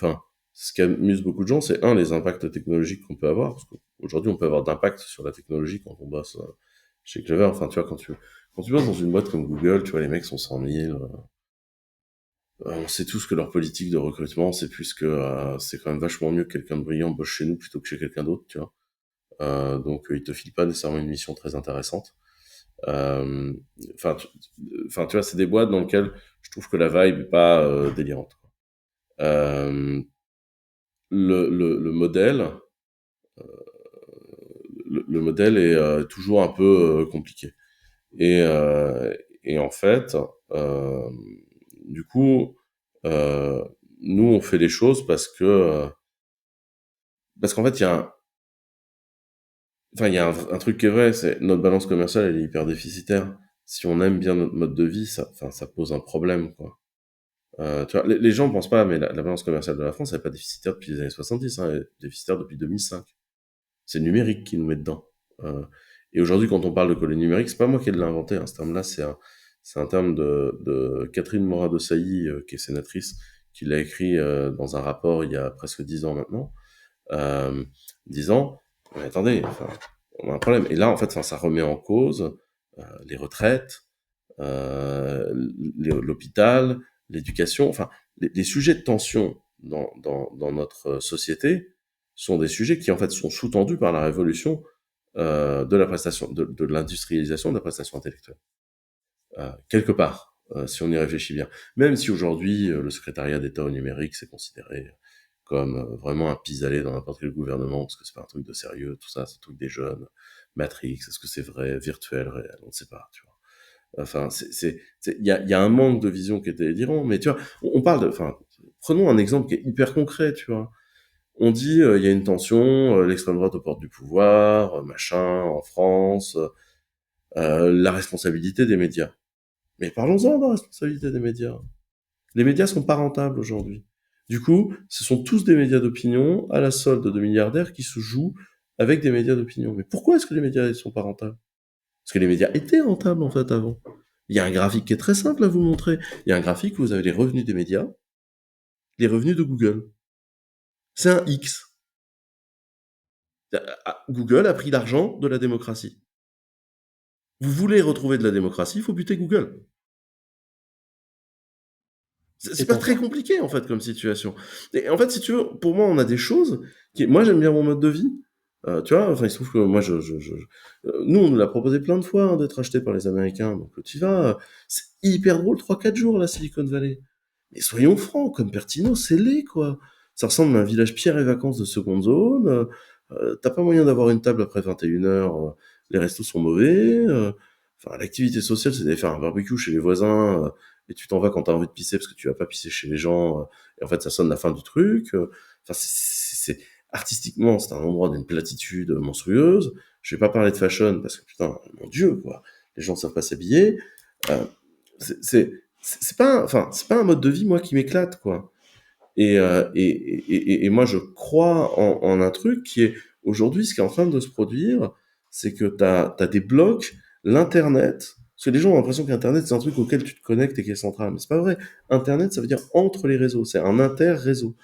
Speaker 2: amuse beaucoup de gens, c'est les impacts technologiques qu'on peut avoir. Parce qu'aujourd'hui, on peut avoir d'impact sur la technologie quand on bosse chez Clever. Enfin, tu vois, quand tu bosses dans une boîte comme Google, tu vois, les mecs sont 100 000. On sait tous que leur politique de recrutement, c'est plus que c'est quand même vachement mieux que quelqu'un de brillant bosse chez nous plutôt que chez quelqu'un d'autre, tu vois. Donc, ils te filent pas nécessairement une mission très intéressante. Euh, Enfin, tu vois, c'est des boîtes dans lesquelles je trouve que la vibe est pas délirante. Euh, le modèle, le modèle est toujours un peu compliqué. Et, euh, et en fait, euh, du coup, euh, nous on fait les choses parce qu'en fait il y a un truc qui est vrai, c'est notre balance commerciale elle est hyper déficitaire. Si on aime bien notre mode de vie, ça pose un problème, quoi. Tu vois, les gens pensent pas, mais la balance commerciale de la France elle est pas déficitaire depuis les années 70, hein, elle est déficitaire depuis 2005. C'est le numérique qui nous met dedans. Euh, et aujourd'hui, quand on parle de colonie numérique, c'est pas moi qui l'ai inventé, hein, ce terme-là, c'est un terme de Catherine Morin-Desailly, qui est sénatrice, qui l'a écrit dans un rapport il y a presque 10 ans maintenant, euh, disant, mais attendez, enfin, on a un problème. Et là, en fait, enfin, ça remet en cause les retraites, l'hôpital, l'éducation, enfin, les sujets de tension dans notre société sont des sujets qui, en fait, sont sous-tendus par la révolution de la prestation, de l'industrialisation de la prestation intellectuelle. Quelque part, si on y réfléchit bien. Même si aujourd'hui, le secrétariat d'État au numérique, c'est considéré comme vraiment un pis-aller dans n'importe quel gouvernement, parce que c'est pas un truc de sérieux, tout ça, c'est un truc des jeunes. Matrix, est-ce que c'est vrai, virtuel, réel, on ne sait pas, tu vois. Enfin, il y a un manque de vision qui est délirant, mais tu vois, on parle de, enfin, prenons un exemple qui est hyper concret, tu vois. On dit, il y a une tension, l'extrême droite aux portes du pouvoir, machin, en France, la responsabilité des médias. Mais parlons-en de la responsabilité des médias. Les médias sont pas rentables aujourd'hui. Du coup, ce sont tous des médias d'opinion à la solde de milliardaires qui se jouent avec des médias d'opinion. Mais pourquoi est-ce que les médias ne sont pas rentables? Parce que les médias étaient rentables en fait avant. Il y a un graphique qui est très simple à vous montrer. Il y a un graphique où vous avez les revenus des médias, les revenus de Google. C'est un X. Google a pris l'argent de la démocratie. Vous voulez retrouver de la démocratie, il faut buter Google.
Speaker 1: C'est
Speaker 2: C'est pas
Speaker 1: pour
Speaker 2: très
Speaker 1: ça.
Speaker 2: compliqué en fait comme situation. Et en fait, si tu veux, pour moi, on a des choses qui, moi, j'aime bien mon mode de vie. Tu vois, enfin, il se trouve que moi, nous, on nous l'a proposé plein de fois hein, d'être acheté par les Américains. Donc, tu vas, c'est hyper drôle, 3-4 jours la Silicon Valley. Mais soyons francs, comme Pertino, c'est laid, quoi. Ça ressemble à un village pierre et vacances de seconde zone. T'as pas moyen d'avoir une table après 21h. Les restos sont mauvais. Enfin, l'activité sociale, c'est d'aller faire un barbecue chez les voisins. Et tu t'en vas quand t'as envie de pisser parce que tu vas pas pisser chez les gens. Et en fait, ça sonne la fin du truc. Enfin, artistiquement, c'est un endroit d'une platitude monstrueuse. Je vais pas parler de fashion parce que putain, mon Dieu, quoi. Les gens savent pas s'habiller. Euh, c'est pas, enfin, c'est pas un mode de vie moi qui m'éclate, quoi. Et moi, je crois en un truc qui est aujourd'hui, ce qui est en train de se produire, c'est que t'as des blocs, l'internet. Parce que les gens ont l'impression qu'Internet, c'est un truc auquel tu te connectes et qui est central. Mais c'est pas vrai. Internet, ça veut dire entre les réseaux. C'est un inter-réseau.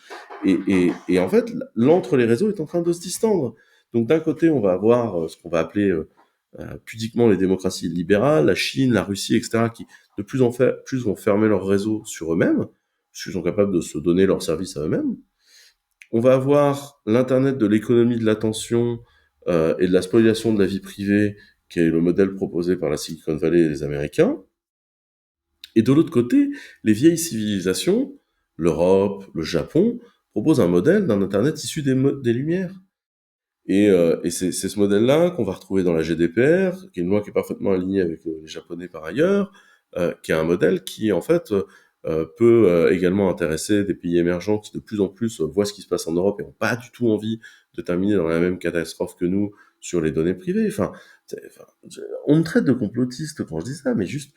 Speaker 2: Et en fait, l'entre les réseaux est en train de se distendre. Donc d'un côté, on va avoir ce qu'on va appeler pudiquement les démocraties libérales, la Chine, la Russie, etc., qui de plus vont fermer leurs réseaux sur eux-mêmes, parce qu'ils sont capables de se donner leurs services à eux-mêmes. On va avoir l'Internet de l'économie de l'attention et de la spoliation de la vie privée, qui est le modèle proposé par la Silicon Valley et les Américains. Et de l'autre côté, les vieilles civilisations, l'Europe, le Japon, proposent un modèle d'un Internet issu des Lumières. Et c'est ce modèle-là qu'on va retrouver dans la GDPR, qui est une loi qui est parfaitement alignée avec les Japonais par ailleurs, qui est un modèle qui, en fait, peut également intéresser des pays émergents qui, de plus en plus, voient ce qui se passe en Europe et n'ont pas du tout envie de terminer dans la même catastrophe que nous sur les données privées. On me traite de complotiste quand je dis ça, mais juste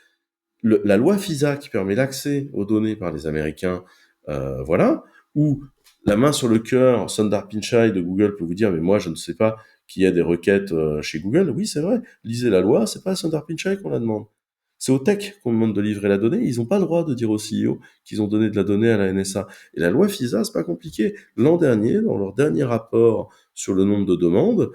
Speaker 2: la loi FISA qui permet l'accès aux données par les Américains, voilà, ou la main sur le cœur, Sundar Pichai de Google peut vous dire, mais moi je ne sais pas qu'il y a des requêtes chez Google. Oui, c'est vrai, lisez la loi, c'est pas à Sundar Pichai qu'on la demande. C'est aux tech qu'on demande de livrer la donnée. Ils n'ont pas le droit de dire au CEO qu'ils ont donné de la donnée à la NSA. Et la loi FISA, c'est pas compliqué. L'an dernier, dans leur dernier rapport sur le nombre de demandes,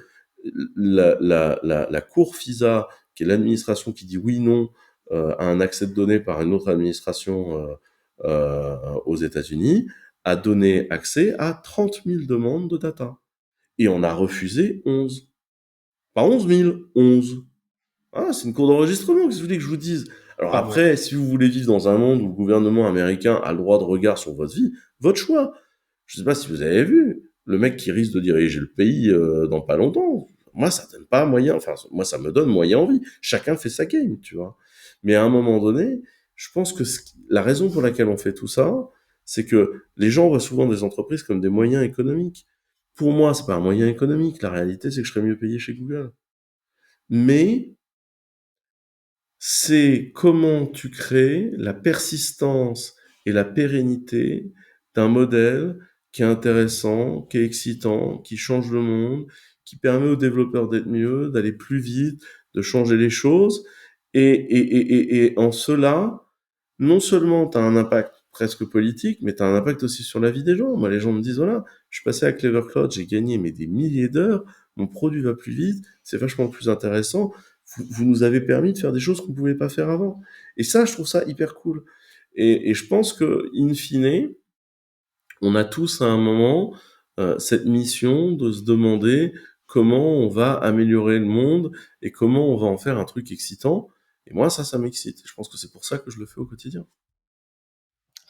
Speaker 2: la cour FISA, qui est l'administration qui dit oui, non, à un accès de données par une autre administration aux États-Unis, a donné accès à 30 000 demandes de data. Et on a refusé 11. Pas 11 000, 11. Ah, c'est une cour d'enregistrement, qu'est-ce que vous voulez que je vous dise? Alors
Speaker 1: Ah ouais.
Speaker 2: après, si vous voulez vivre dans un monde où le gouvernement américain a le droit de regard sur votre vie, votre choix. Je sais pas si vous avez vu, le mec qui risque de diriger le pays dans pas longtemps, moi ça donne pas moyen, enfin moi ça me donne moyen envie. Chacun fait sa game, tu vois. Mais à un moment donné, je pense que la raison pour laquelle on fait tout ça, c'est que les gens voient souvent des entreprises comme des moyens économiques. Pour moi, c'est pas un moyen économique. La réalité, c'est que je serais mieux payé chez Google. Mais c'est comment tu crées la persistance et la pérennité d'un modèle qui est intéressant, qui est excitant, qui change le monde, qui permet aux développeurs d'être mieux, d'aller plus vite, de changer les choses. Et en cela, non seulement tu as un impact presque politique, mais tu as un impact aussi sur la vie des gens. Moi, les gens me disent, voilà, je suis passé à Clever Cloud, j'ai gagné mais des milliers d'heures, mon produit va plus vite, c'est vachement plus intéressant. Vous nous avez permis de faire des choses qu'on ne pouvait pas faire avant. Et ça, je trouve ça hyper cool. Et je pense que, in fine, on a tous à un moment cette mission de se demander comment on va améliorer le monde et comment on va en faire un truc excitant. Et moi, ça m'excite. Je pense que c'est pour ça que je le fais au quotidien.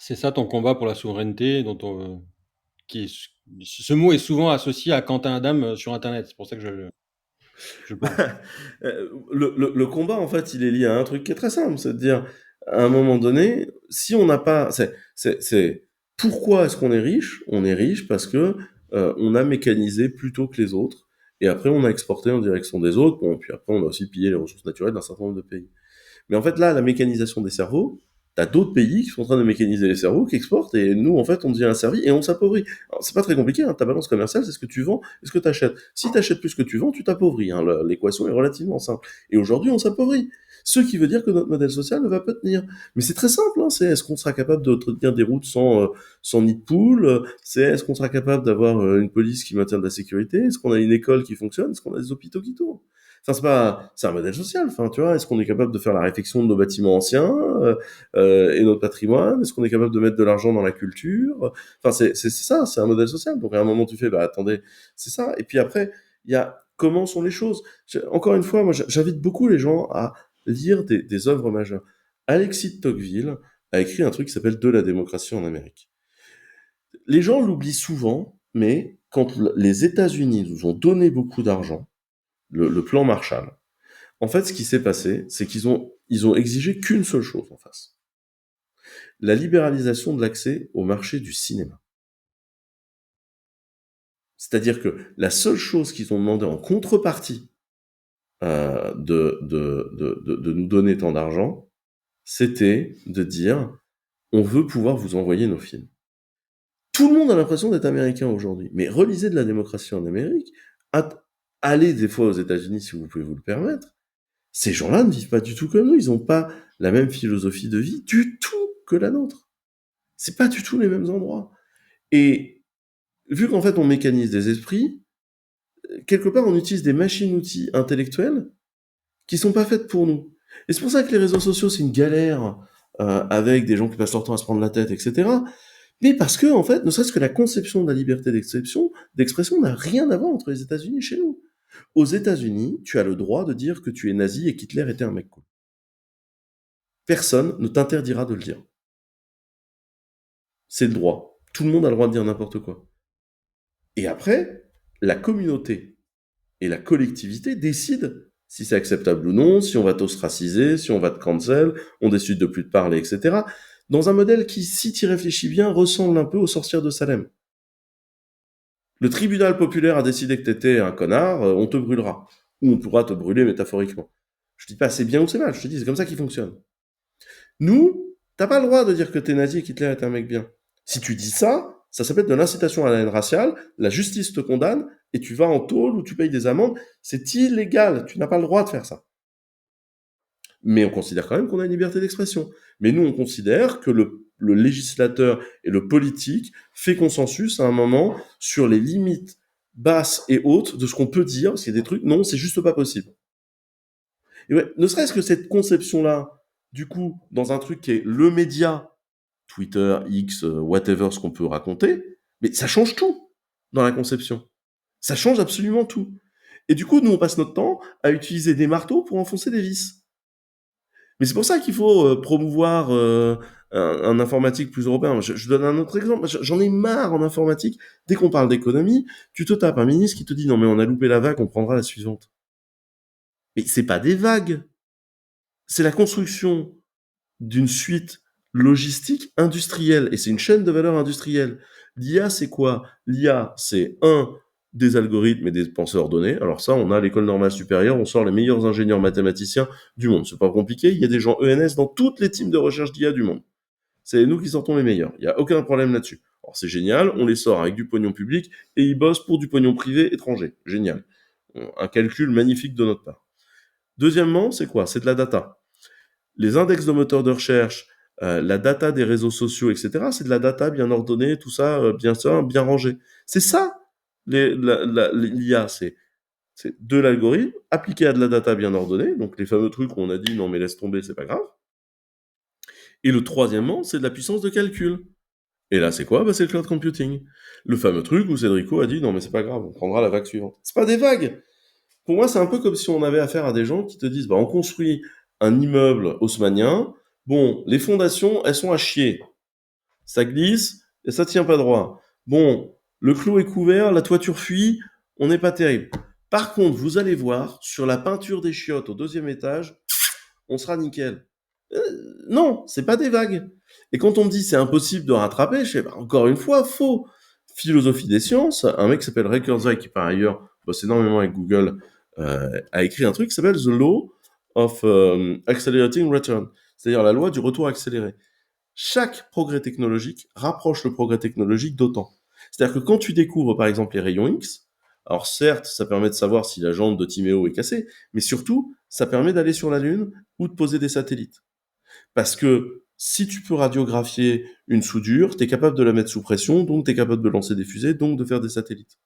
Speaker 1: C'est ça ton combat pour la souveraineté dont on qui est ce mot est souvent associé à Quentin Adam, sur internet. C'est pour ça que je parle.
Speaker 2: Le combat, en fait, il est lié à un truc qui est très simple, c'est de dire, à un moment donné, si on n'a pas, pourquoi est-ce qu'on est riche? On est riche parce que on a mécanisé plus tôt que les autres, et après on a exporté en direction des autres. Bon, puis après on a aussi pillé les ressources naturelles d'un certain nombre de pays. Mais en fait, là, la mécanisation des cerveaux, t'as d'autres pays qui sont en train de mécaniser les cerveaux, qui exportent, et nous, en fait, on devient asservis et on s'appauvrit. Alors, c'est pas très compliqué, hein. Ta balance commerciale, c'est ce que tu vends et ce que tu achètes. Si tu achètes plus que tu vends, tu t'appauvris, hein. L'équation est relativement simple. Et aujourd'hui, on s'appauvrit. Ce qui veut dire que notre modèle social ne va pas tenir. Mais c'est très simple, hein. C'est est-ce qu'on sera capable d'entretenir des routes sans nid de poule? C'est est-ce qu'on sera capable d'avoir une police qui maintient de la sécurité? Est-ce qu'on a une école qui fonctionne? Est-ce qu'on a des hôpitaux qui tournent? Enfin, c'est un modèle social. Enfin, tu vois, est-ce qu'on est capable de faire la réfection de nos bâtiments anciens et notre patrimoine? Est-ce qu'on est capable de mettre de l'argent dans la culture? Enfin, c'est ça, c'est un modèle social. Donc, à un moment, tu fais, bah, attendez, c'est ça. Et puis après, il y a comment sont les choses. Encore une fois, moi, j'invite beaucoup les gens à lire des œuvres majeures. Alexis de Tocqueville a écrit un truc qui s'appelle De la démocratie en Amérique. Les gens l'oublient souvent, mais quand les États-Unis nous ont donné beaucoup d'argent, le plan Marshall, en fait, ce qui s'est passé, c'est ils ont exigé qu'une seule chose en face. La libéralisation de l'accès au marché du cinéma. C'est-à-dire que la seule chose qu'ils ont demandé en contrepartie de nous donner tant d'argent, c'était de dire, on veut pouvoir vous envoyer nos films. Tout le monde a l'impression d'être américain aujourd'hui. Mais relisez De la démocratie en Amérique, allez des fois aux États-Unis si vous pouvez vous le permettre. Ces gens-là ne vivent pas du tout comme nous. Ils n'ont pas la même philosophie de vie du tout que la nôtre. C'est pas du tout les mêmes endroits. Et vu qu'en fait on mécanise des esprits, quelque part on utilise des machines-outils intellectuelles qui sont pas faites pour nous. Et c'est pour ça que les réseaux sociaux c'est une galère avec des gens qui passent leur temps à se prendre la tête, etc. Mais parce que, en fait, ne serait-ce que la conception de la liberté d'expression n'a rien à voir entre les États-Unis et chez nous. Aux États-Unis, tu as le droit de dire que tu es nazi et qu'Hitler était un mec cool. Personne ne t'interdira de le dire. C'est le droit. Tout le monde a le droit de dire n'importe quoi. Et après, la communauté et la collectivité décident si c'est acceptable ou non, si on va t'ostraciser, si on va te cancel, on décide de plus te parler, etc. Dans un modèle qui, si tu y réfléchis bien, ressemble un peu aux sorcières de Salem. Le tribunal populaire a décidé que t'étais un connard, on te brûlera. Ou on pourra te brûler métaphoriquement. Je dis pas c'est bien ou c'est mal, je te dis c'est comme ça qu'il fonctionne. Nous, t'as pas le droit de dire que t'es nazi et qu'Hitler est un mec bien. Si tu dis ça, ça s'appelle de l'incitation à la haine raciale, la justice te condamne, et tu vas en tôle ou tu payes des amendes. C'est illégal, tu n'as pas le droit de faire ça. Mais on considère quand même qu'on a une liberté d'expression. Mais nous, on considère que le législateur et le politique fait consensus à un moment sur les limites basses et hautes de ce qu'on peut dire, parce qu'il y a des trucs, non, c'est juste pas possible. Et ouais, ne serait-ce que cette conception-là, du coup, dans un truc qui est le média, Twitter, X, whatever, ce qu'on peut raconter, mais ça change tout dans la conception. Ça change absolument tout. Et du coup, nous, on passe notre temps à utiliser des marteaux pour enfoncer des vis. Mais c'est pour ça qu'il faut promouvoir un informatique plus européen. Je donne un autre exemple. J'en ai marre en informatique. Dès qu'on parle d'économie, tu te tapes un ministre qui te dit non mais on a loupé la vague, on prendra la suivante. Mais c'est pas des vagues. C'est la construction d'une suite logistique industrielle. Et c'est une chaîne de valeur industrielle. L'IA, c'est quoi? L'IA, c'est des algorithmes et des penseurs donnés. Alors ça, on a l'école normale supérieure, on sort les meilleurs ingénieurs mathématiciens du monde. C'est pas compliqué, il y a des gens ENS dans toutes les teams de recherche d'IA du monde. C'est nous qui sortons les meilleurs. Il n'y a aucun problème là-dessus. Alors c'est génial, on les sort avec du pognon public et ils bossent pour du pognon privé étranger. Génial. Un calcul magnifique de notre part. Deuxièmement, c'est quoi? C'est de la data. Les index de moteurs de recherche, la data des réseaux sociaux, etc., c'est de la data bien ordonnée, tout ça, bien rangé. C'est ça, l'IA, c'est de l'algorithme appliqué à de la data bien ordonnée, donc les fameux trucs où on a dit non mais laisse tomber, c'est pas grave. Et le troisièmement, c'est de la puissance de calcul. Et là, c'est quoi? Bah, c'est le cloud computing. Le fameux truc où Cédrico a dit non mais c'est pas grave, on prendra la vague suivante. C'est pas des vagues. Pour moi, c'est un peu comme si on avait affaire à des gens qui te disent bah on construit un immeuble haussmannien. Bon, les fondations, elles sont à chier. Ça glisse et ça tient pas droit. Bon, le clou est couvert, la toiture fuit, on n'est pas terrible. Par contre, vous allez voir, sur la peinture des chiottes au deuxième étage, on sera nickel. Euh, non, c'est pas des vagues. Et quand on me dit c'est impossible de rattraper, je sais bah, encore une fois, faux. Philosophie des sciences, un mec qui s'appelle Ray Kurzweil, qui par ailleurs bosse énormément avec Google, a écrit un truc qui s'appelle The Law of Accelerating Return, c'est-à-dire la loi du retour accéléré. Chaque progrès technologique rapproche le progrès technologique d'autant. C'est-à-dire que quand tu découvres par exemple les rayons X, alors certes, ça permet de savoir si la jambe de Timéo est cassée, mais surtout, ça permet d'aller sur la Lune ou de poser des satellites. Parce que si tu peux radiographier une soudure, tu es capable de la mettre sous pression, donc tu es capable de lancer des fusées, donc de faire des satellites.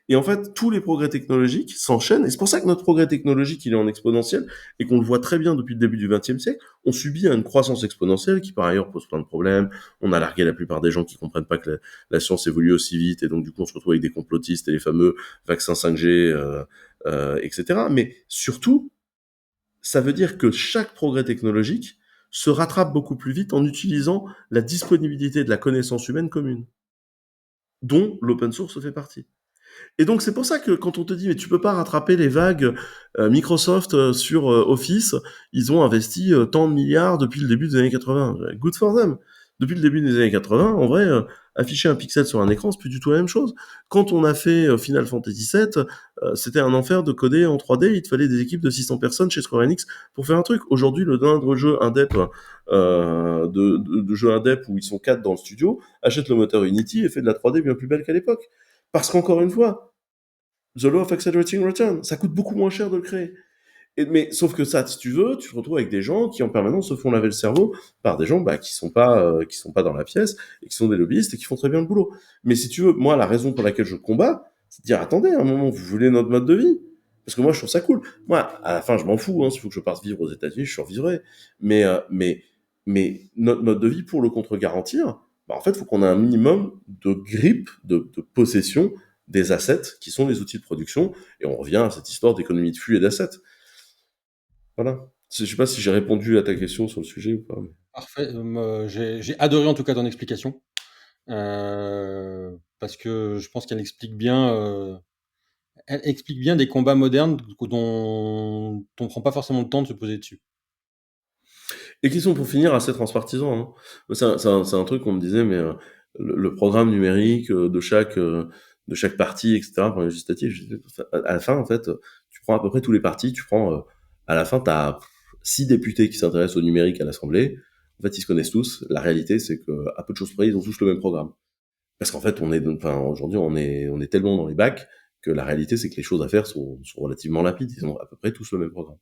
Speaker 2: Et en fait, tous les progrès technologiques s'enchaînent, et c'est pour ça que notre progrès technologique, il est en exponentiel, et qu'on le voit très bien depuis le début du XXe siècle. On subit une croissance exponentielle qui, par ailleurs, pose plein de problèmes. On a largué la plupart des gens qui comprennent pas que la science évolue aussi vite, et donc du coup, on se retrouve avec des complotistes et les fameux vaccins 5G, etc. Mais surtout, ça veut dire que chaque progrès technologique se rattrape beaucoup plus vite en utilisant la disponibilité de la connaissance humaine commune, dont l'open source fait partie. Et donc c'est pour ça que quand on te dit mais tu peux pas rattraper les vagues, Microsoft sur Office, ils ont investi tant de milliards depuis le début des années 80. Good for them. Depuis le début des années 80, en vrai, afficher un pixel sur un écran, c'est plus du tout la même chose. Quand on a fait Final Fantasy VII, c'était un enfer de coder en 3D. Il te fallait des équipes de 600 personnes chez Square Enix pour faire un truc. Aujourd'hui, le moindre jeu indep de jeu indep où ils sont 4 dans le studio achète le moteur Unity et fait de la 3D bien plus belle qu'à l'époque. Parce qu'encore une fois, The Law of Accelerating Return, ça coûte beaucoup moins cher de le créer. Mais sauf que ça, si tu veux, tu te retrouves avec des gens qui en permanence se font laver le cerveau par des gens qui sont pas dans la pièce et qui sont des lobbyistes et qui font très bien le boulot. Mais si tu veux, moi, la raison pour laquelle je combats, c'est de dire attendez, à un moment, vous voulez notre mode de vie? Parce que moi, je trouve ça cool. Moi, à la fin, je m'en fous. Hein, s'il faut que je parte vivre aux États-Unis, je survivrai. Mais, euh, mais, mais notre mode de vie, pour le contre-garantir, Bah, en fait, il faut qu'on ait un minimum de grip, de possession des assets qui sont les outils de production. Et on revient à cette histoire d'économie de flux et d'assets. Voilà. Je sais pas si j'ai répondu à ta question sur le sujet ou pas.
Speaker 1: Parfait, j'ai adoré en tout cas ton explication, parce que je pense elle explique bien des combats modernes dont on prend pas forcément le temps de se poser dessus.
Speaker 2: Et qui sont pour finir assez transpartisans. Hein. C'est un truc qu'on me disait, mais le programme numérique de chaque parti, etc., pour les législatives, à la fin, en fait, tu prends à peu près tous les partis, tu prends, à la fin, tu as 6 députés qui s'intéressent au numérique à l'Assemblée. En fait, ils se connaissent tous. La réalité, c'est que à peu de choses près, ils ont tous le même programme. Parce qu'en fait, aujourd'hui, on est tellement dans les bacs que la réalité, c'est que les choses à faire sont relativement limpides. Ils ont à peu près tous le même programme.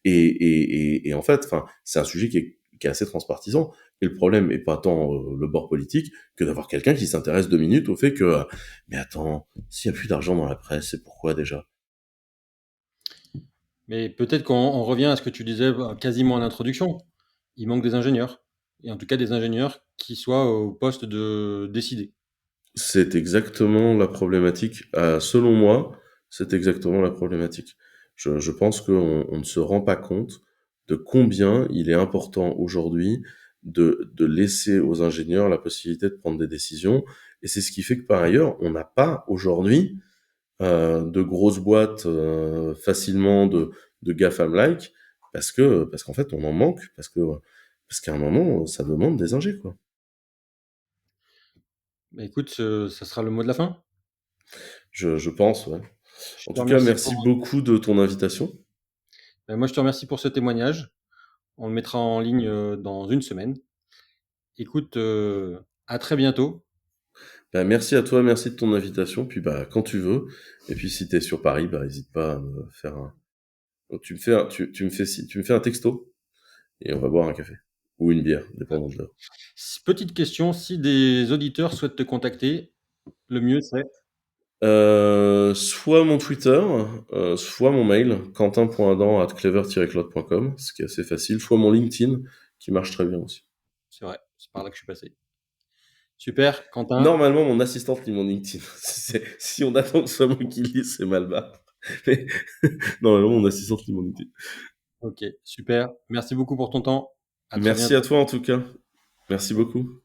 Speaker 2: Et en fait, enfin, c'est un sujet qui est assez transpartisan. Et le problème est pas tant le bord politique que d'avoir quelqu'un qui s'intéresse 2 minutes au fait que, mais attends, s'il y a plus d'argent dans la presse, c'est pourquoi déjà?
Speaker 1: Mais peut-être qu'on revient à ce que tu disais quasiment en introduction. Il manque des ingénieurs. Et en tout cas des ingénieurs qui soient au poste de décider.
Speaker 2: C'est exactement la problématique. Selon moi, c'est exactement la problématique. Je pense qu'on on ne se rend pas compte de combien il est important aujourd'hui de laisser aux ingénieurs la possibilité de prendre des décisions. Et c'est ce qui fait que par ailleurs, on n'a pas aujourd'hui de grosses boîtes facilement de GAFAM-like parce qu'en fait, on en manque parce qu'à un moment, ça demande des ingés, quoi.
Speaker 1: Bah, écoute, ça sera le mot de la fin.
Speaker 2: Je pense, ouais.
Speaker 1: Je
Speaker 2: En
Speaker 1: te
Speaker 2: tout cas,
Speaker 1: remercie
Speaker 2: merci beaucoup de ton invitation.
Speaker 1: moi, je te remercie pour ce témoignage. On le mettra en ligne dans une semaine. Écoute, à très bientôt.
Speaker 2: Bah, merci à toi, merci de ton invitation. Puis bah, quand tu veux. Et puis si t'es sur Paris, bah, n'hésite pas à me faire un. Tu me fais un texto et on va boire un café ou une bière, dépendant de l'heure.
Speaker 1: Petite question, si des auditeurs souhaitent te contacter, le mieux c'est
Speaker 2: Soit mon Twitter, soit mon mail, quentin.adam@clever-cloud.com, ce qui est assez facile, soit mon LinkedIn, qui marche très bien aussi.
Speaker 1: c'est vrai, c'est par là que je suis passé. Super, Quentin.
Speaker 2: Normalement, mon assistante lit mon LinkedIn. Si on attend que ce soit moi qui lise, c'est mal barre. Mais normalement, mon assistante lit mon LinkedIn.
Speaker 1: Ok, super. Merci beaucoup pour ton temps. À très
Speaker 2: Merci à
Speaker 1: bientôt.
Speaker 2: toi en tout cas. Merci beaucoup.